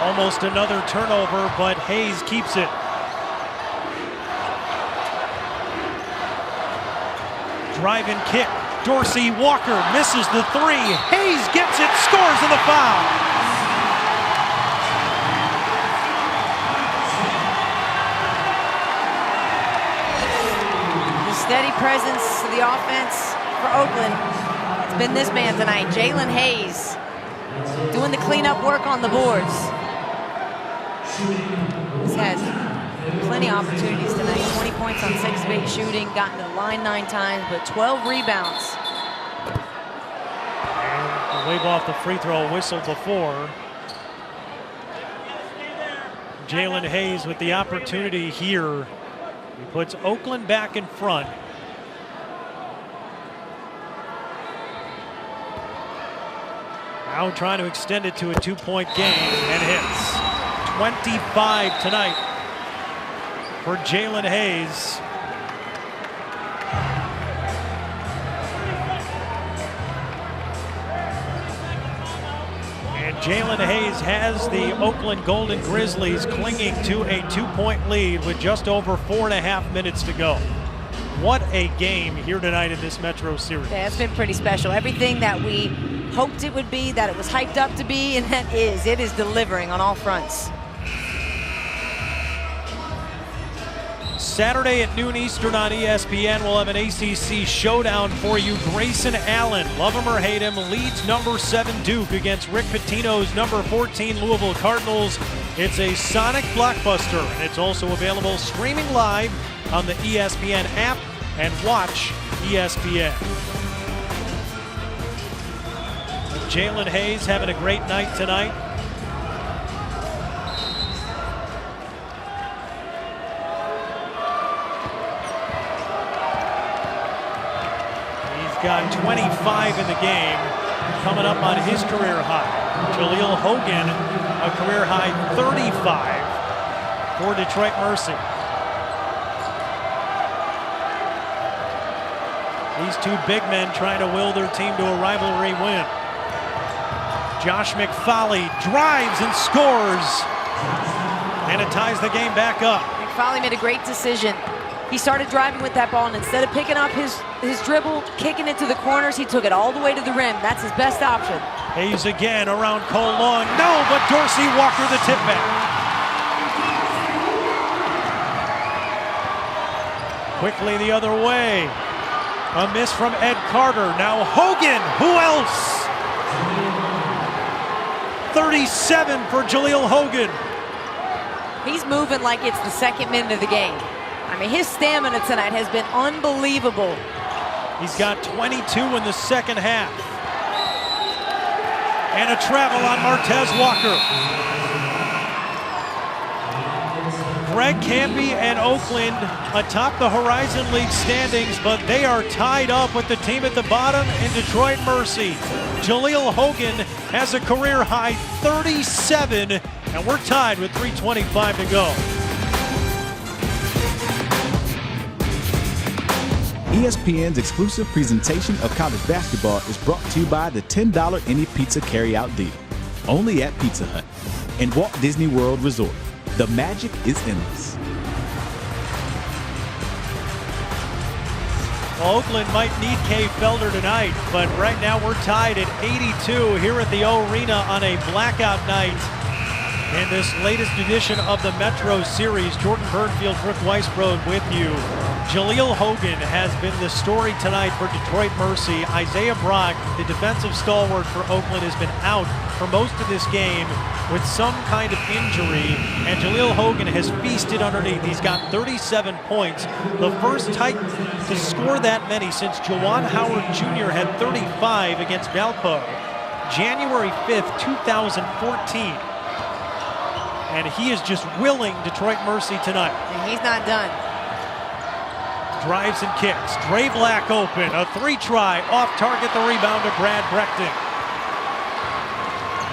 Almost another turnover, but Hayes keeps it. Drive and kick. Dorsey Walker misses the 3. Hayes gets it, scores, and the foul. The steady presence of the offense for Oakland. It's been this man tonight, Jalen Hayes, doing the cleanup work on the boards. He's had plenty of opportunities tonight. 20 points on 6 of 8 shooting, gotten to the line 9 times, but 12 rebounds. And wave off the free throw whistle before. Jalen Hayes with the opportunity here. He puts Oakland back in front. Now trying to extend it to a 2-point game and hits. 25 tonight for Jalen Hayes. And Jalen Hayes has the Oakland Golden Grizzlies clinging to a 2-point lead with just over 4.5 minutes to go. What a game here tonight in this Metro Series. Yeah, it's been pretty special. Everything that we hoped it would be, that it was hyped up to be, and that is, it is delivering on all fronts. Saturday at noon Eastern on ESPN, we'll have an ACC showdown for you. Grayson Allen, love him or hate him, leads number 7 Duke against Rick Pitino's number 14 Louisville Cardinals. It's a sonic blockbuster, and it's also available streaming live on the ESPN app and watch ESPN. Jalen Hayes having a great night tonight. got 25 in the game, coming up on his career high. Jaleel Hogan, a career high 35 for Detroit Mercy. These two big men trying to will their team to a rivalry win. Josh McFarley drives and scores, and it ties the game back up. Hayes again around Cole Long. No, but Dorsey Walker the tip back. Quickly the other way. A miss from Ed Carter. Now Hogan. Who else? 37 for Jaleel Hogan. He's moving like it's the second minute of the game. I mean, his stamina tonight has been unbelievable. He's got 22 in the second half. And a travel on Martez Walker. Greg Campy and Oakland atop the Horizon League standings, but they are tied up with the team at the bottom in Detroit Mercy. Jaleel Hogan has a career high 37, and we're tied with 3:25 to go. ESPN's exclusive presentation of college basketball is brought to you by the $10 any pizza carryout deal. Only at Pizza Hut and Walt Disney World Resort. The magic is endless. Well, Oakland might need Kay Felder tonight, but right now we're tied at 82 here at the O-Arena on a blackout night. In this latest edition of the Metro Series, Jordan Burnfield, Brooke Weisbrod with you. Jaleel Hogan has been the story tonight for Detroit Mercy. Isaiah Brock, the defensive stalwart for Oakland, has been out for most of this game with some kind of injury, and Jaleel Hogan has feasted underneath. He's got 37 points, the first Titan to score that many since Juwan Howard Jr. had 35 against Valpo, January 5th, 2014. And he is just willing Detroit Mercy tonight. And he's not done. Drives and kicks. Dre Black open. A three-try. Off target. The rebound to Brad Breckton.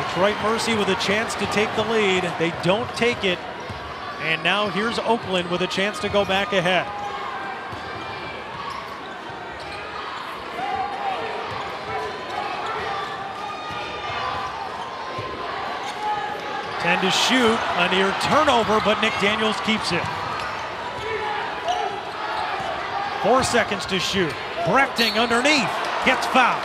Detroit Mercy with a chance to take the lead. They don't take it. And now here's Oakland with a chance to go back ahead. And to shoot, a near turnover, but Nick Daniels keeps it. 4 seconds to shoot. Breckton underneath, gets fouled.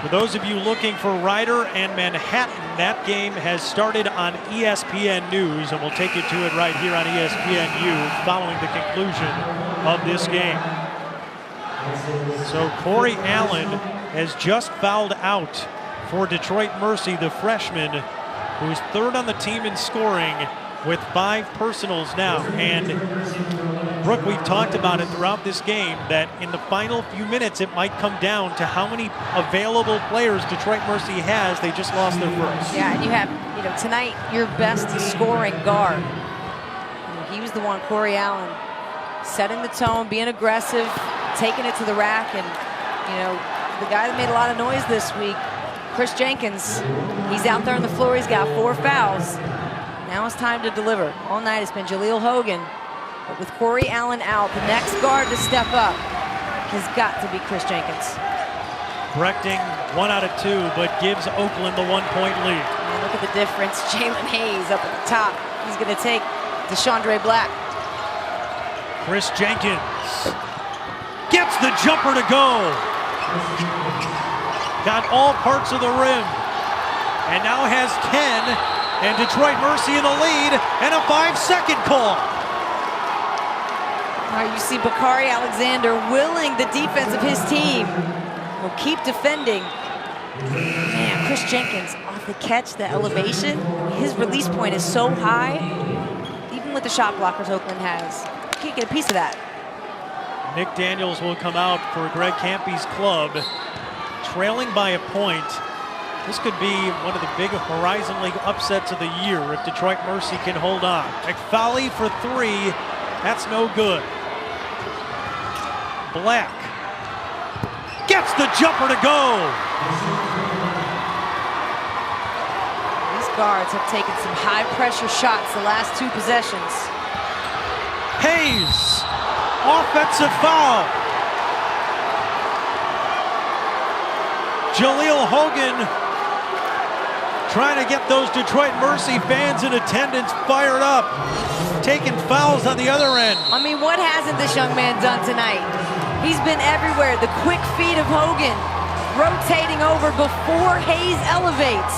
For those of you looking for Ryder and Manhattan, that game has started on ESPN News, and we'll take you to it right here on ESPNU following the conclusion of this game. So Corey Allen has just fouled out for Detroit Mercy, the freshman, who's third on the team in scoring with 5 personals now. And Brooke, we've talked about it throughout this game that in the final few minutes it might come down to how many available players Detroit Mercy has. They just lost their first. Yeah, and you have, tonight your best scoring guard. He was the one, Corey Allen, setting the tone, being aggressive, taking it to the rack, and the guy that made a lot of noise this week, Chris Jenkins, he's out there on the floor. He's got 4 fouls. Now it's time to deliver. All night it's been Jaleel Hogan. But with Corey Allen out, the next guard to step up has got to be Chris Jenkins. Breckton 1 out of 2, but gives Oakland the 1-point lead. And look at the difference. Jalen Hayes up at the top. He's going to take DeShondre Black. Chris Jenkins gets the jumper to go. Got all parts of the rim, and now has 10, and Detroit Mercy in the lead, and a 5-second call. You see Bakari Alexander willing the defense of his team. Will keep defending. Man, Chris Jenkins off the catch, the elevation. His release point is so high. Even with the shot blockers Oakland has, you can't get a piece of that. Nick Daniels will come out for Greg Campy's club. Trailing by a point. This could be one of the big Horizon League upsets of the year if Detroit Mercy can hold on. McFarley for 3. That's no good. Black gets the jumper to go. These guards have taken some high-pressure shots the last 2 possessions. Hayes, offensive foul. Jaleel Hogan trying to get those Detroit Mercy fans in attendance fired up, taking fouls on the other end. I mean, what hasn't this young man done tonight? He's been everywhere. The quick feet of Hogan, rotating over before Hayes elevates.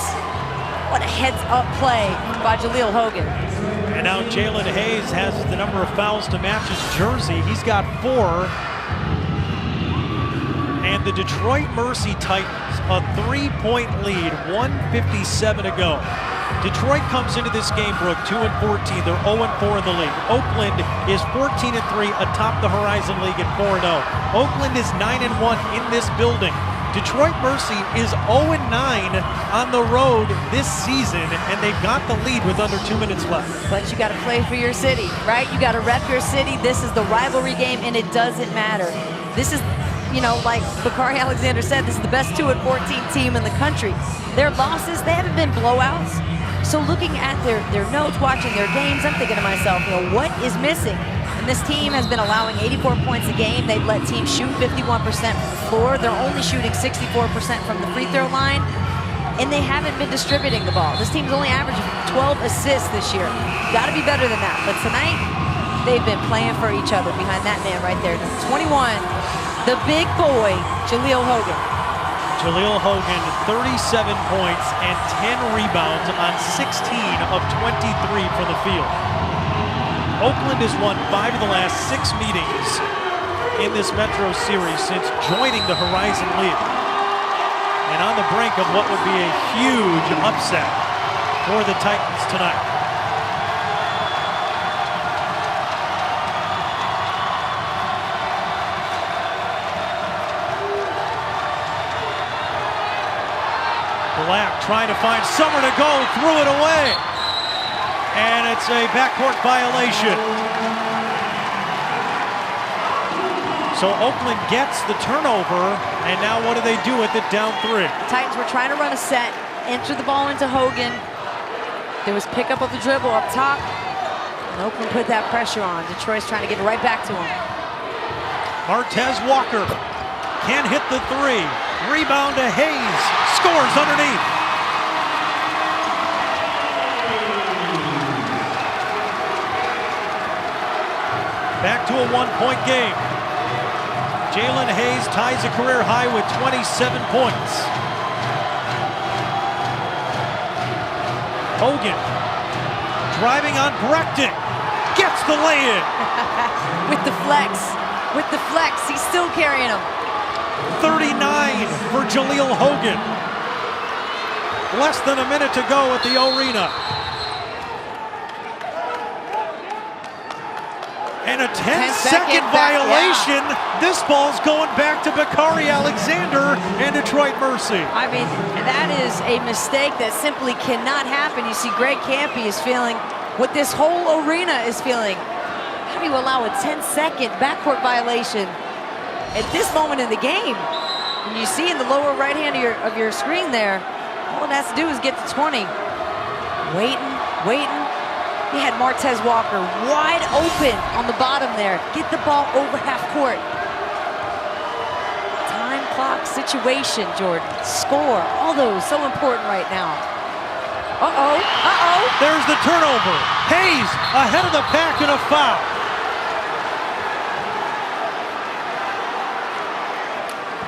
What a heads-up play by Jaleel Hogan. And now Jalen Hayes has the number of fouls to match his jersey. He's got 4. And the Detroit Mercy Titans, a 3-point lead, 1:57 to go. Detroit comes into this game, Brooke, 2-14. They're 0-4 in the league. Oakland is 14-3 atop the Horizon League at 4-0. Oakland is 9-1 in this building. Detroit Mercy is 0-9 on the road this season, and they've got the lead with under 2 minutes left. But you got to play for your city, right? You got to rep your city. This is the rivalry game, and it doesn't matter. This is, you know, like Bakari Alexander said, this is the best 2-14 team in the country. Their losses, they haven't been blowouts. So looking at their notes, watching their games, I'm thinking to myself, you know, what is missing? And this team has been allowing 84 points a game. They've let teams shoot 51% from the floor. They're only shooting 64% from the free throw line. And they haven't been distributing the ball. This team's only averaged 12 assists this year. Got to be better than that. But tonight, they've been playing for each other behind that man right there. 21, the big boy, Jaleel Hogan. Jaleel Hogan, 37 points and 10 rebounds on 16 of 23 from the field. Oakland has won 5 of the last 6 meetings in this Metro Series since joining the Horizon League. And on the brink of what would be a huge upset for the Titans tonight. Black trying to find somewhere to go, threw it away. And it's a backcourt violation. So Oakland gets the turnover, and now what do they do with it down 3? The Titans were trying to run a set, enter the ball into Hogan. There was pickup of the dribble up top, and Oakland put that pressure on. Detroit's trying to get it right back to him. Martez Walker can't hit the 3. Rebound to Hayes, scores underneath. Back to a 1-point game. Jalen Hayes ties a career high with 27 points. Hogan driving on Breckton, gets the lay-in. With the flex, he's still carrying him. 39 for Jaleel Hogan. Less than a minute to go at the arena. And a 10-second violation. Yeah. This ball's going back to Bakari Alexander and Detroit Mercy. I mean, that is a mistake that simply cannot happen. You see Greg Campy is feeling what this whole arena is feeling. How do you allow a 10-second backcourt violation at this moment in the game? And you see in the lower right hand of your screen there, all it has to do is get to 20. Waiting. He had Martez Walker wide open on the bottom there. Get the ball over half court. Time clock situation, Jordan. Score. All those so important right now. Uh-oh. There's the turnover. Hayes ahead of the pack and a foul.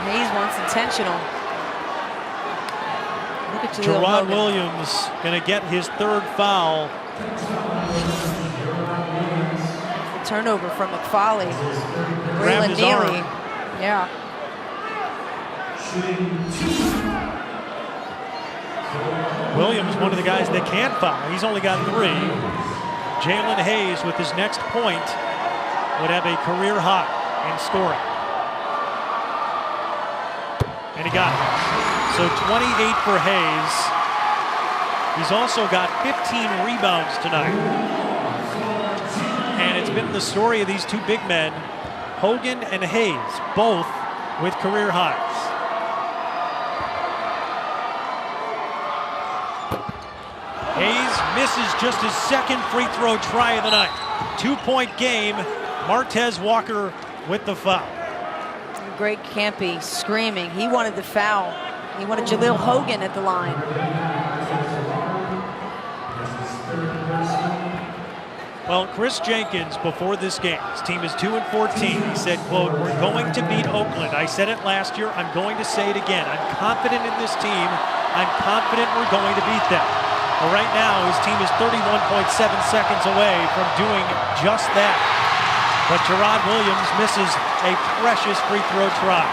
Hayes wants intentional. Look at Jerron Williams going to get his 3rd foul. Turnover from McFauley. Grabbed his arm. Yeah. Williams, one of the guys that can foul. He's only got 3. Jalen Hayes with his next point would have a career high in scoring. And he got it. So 28 for Hayes. He's also got 15 rebounds tonight. And it's been the story of these 2 big men Hogan and Hayes, both with career highs. Hayes misses just his second free throw try of the night. 2-point game. Martez Walker with the foul. Greg Campy screaming. He wanted the foul. He wanted Jaleel Hogan at the line. Well, Chris Jenkins, before this game, his team is 2-14. He said, quote, "We're going to beat Oakland. I said it last year. I'm going to say it again. I'm confident in this team. I'm confident we're going to beat them." Well, right now, his team is 31.7 seconds away from doing just that. But Gerard Williams misses a precious free throw try.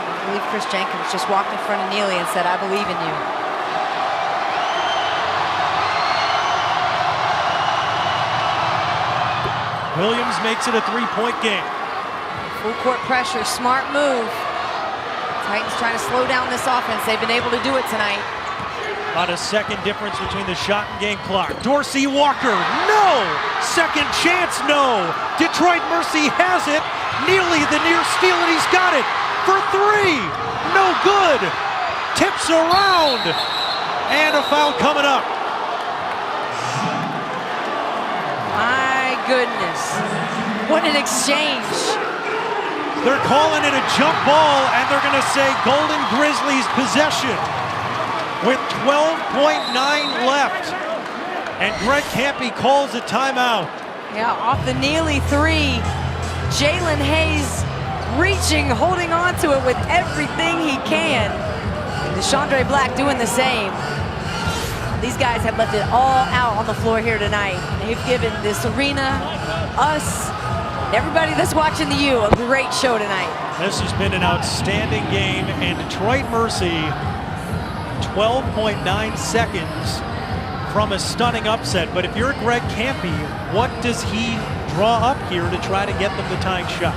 I believe Chris Jenkins just walked in front of Neely and said, "I believe in you." Williams makes it a 3-point game. Full court pressure, smart move. Titans trying to slow down this offense. They've been able to do it tonight. About a second difference between the shot and game clock. Dorsey Walker, no! Second chance, no! Detroit Mercy has it. Neely the near steal, and he's got it for 3. No good. Tips around. And a foul coming up. My goodness. What an exchange. They're calling it a jump ball, and they're going to say Golden Grizzlies possession with 12.9 left. And Greg Campy calls a timeout. Yeah, off the Neely 3. Jalen Hayes reaching, holding on to it with everything he can. Deshaundre Black doing the same. These guys have left it all out on the floor here tonight. They've given this arena, us, everybody that's watching the U, a great show tonight. This has been an outstanding game, and Detroit Mercy 12.9 seconds from a stunning upset. But if you're Greg Campy, what does he draw up here to try to get them the tying shot?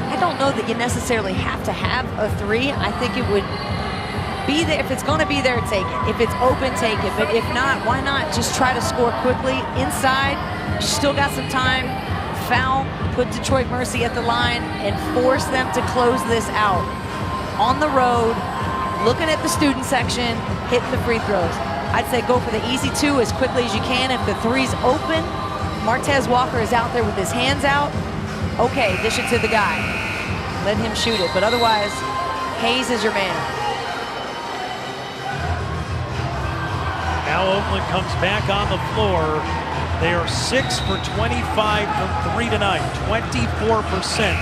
I don't know that you necessarily have to have a 3. I think it would be there. If it's going to be there, take it. If it's open, take it. But if not, why not just try to score quickly inside? You still got some time. Foul, put Detroit Mercy at the line, and force them to close this out. On the road, looking at the student section, hitting the free throws. I'd say go for the easy 2 as quickly as you can. If the 3's open, Martez Walker is out there with his hands out. Okay, dish it to the guy. Let him shoot it. But otherwise, Hayes is your man. Now Oakland comes back on the floor. They are 6 for 25 from 3 tonight, 24%.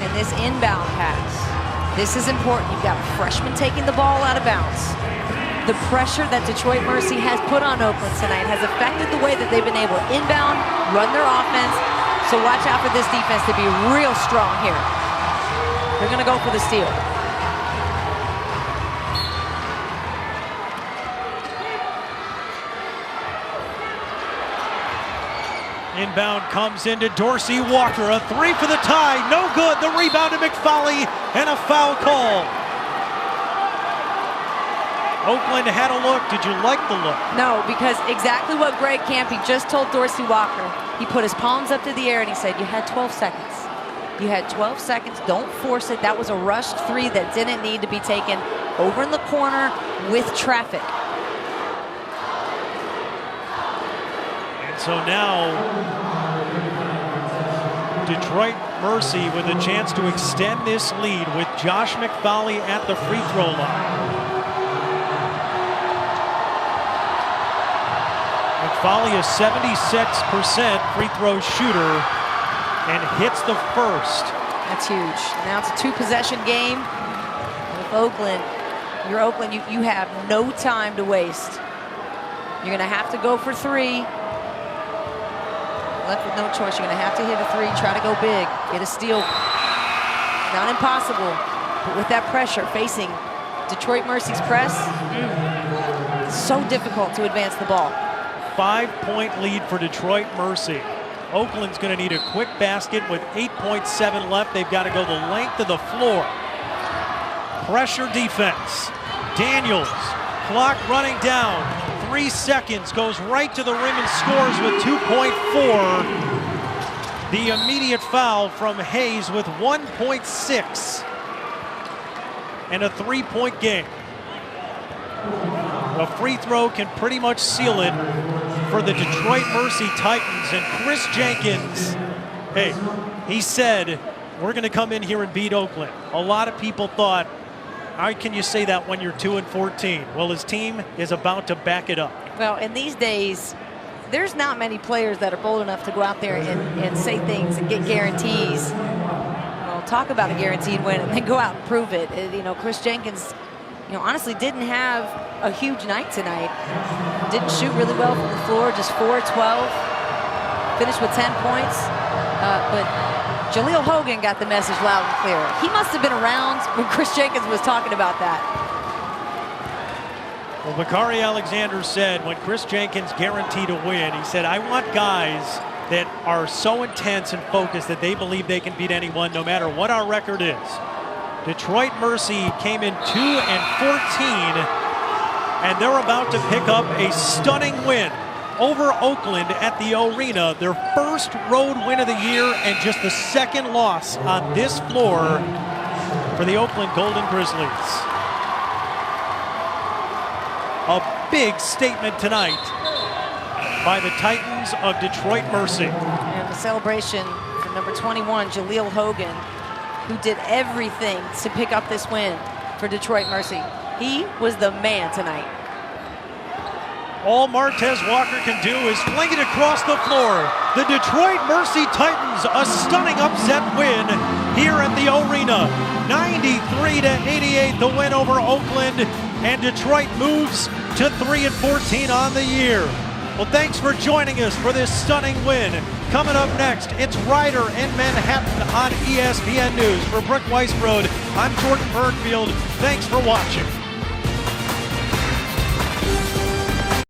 And this inbound pass, this is important. You've got a freshman taking the ball out of bounds. The pressure that Detroit Mercy has put on Oakland tonight has affected the way that they've been able to inbound, run their offense. So watch out for this defense to be real strong here. They're going to go for the steal. Inbound comes into Dorsey Walker. A 3 for the tie. No good. The rebound to McFoley and a foul call. Oakland had a look. Did you like the look? No, because exactly what Greg Campy just told Dorsey Walker. He put his palms up to the air and he said, "You had 12 seconds. You had 12 seconds. Don't force it." That was a rushed 3 that didn't need to be taken over in the corner with traffic. So now, Detroit Mercy with a chance to extend this lead with Josh McFoley at the free throw line. McFoley is 76% free throw shooter and hits the first. That's huge. Now it's a 2-possession game. With Oakland, you're Oakland, you have no time to waste. You're going to have to go for 3. Left with no choice. You're going to have to hit a 3, try to go big, get a steal. Not impossible, but with that pressure facing Detroit Mercy's press, it's so difficult to advance the ball. 5-point lead for Detroit Mercy. Oakland's going to need a quick basket with 8.7 left. They've got to go the length of the floor. Pressure defense. Daniels, clock running down. 3 seconds, goes right to the rim and scores with 2.4. The immediate foul from Hayes with 1.6. And a 3-point game. A free throw can pretty much seal it for the Detroit Mercy Titans. And Chris Jenkins, hey, he said, we're going to come in here and beat Oakland. A lot of people thought, how can you say that when you're 2-14? Well, his team is about to back it up. Well, in these days, there's not many players that are bold enough to go out there and say things and get guarantees. Well, talk about a guaranteed win and then go out and prove it. You know, Chris Jenkins, you know, honestly didn't have a huge night tonight. Didn't shoot really well from the floor, just 4-12. Finished with 10 points. But Jaleel Hogan got the message loud and clear. He must have been around when Chris Jenkins was talking about that. Well, Bakari Alexander said when Chris Jenkins guaranteed a win, he said, I want guys that are so intense and focused that they believe they can beat anyone no matter what our record is. Detroit Mercy came in 2-14, and they're about to pick up a stunning win over Oakland at the arena. Their first road win of the year and just the second loss on this floor for the Oakland Golden Grizzlies. A big statement tonight by the Titans of Detroit Mercy. And the celebration for number 21, Jaleel Hogan, who did everything to pick up this win for Detroit Mercy. He was the man tonight. All Martez Walker can do is fling it across the floor. The Detroit Mercy Titans, a stunning upset win here at the arena. 93-88, the win over Oakland, and Detroit moves to 3-14 on the year. Well, thanks for joining us for this stunning win. Coming up next, it's Ryder in Manhattan on ESPN News. For Brooke Weisbrod, I'm Jordan Bergfield. Thanks for watching.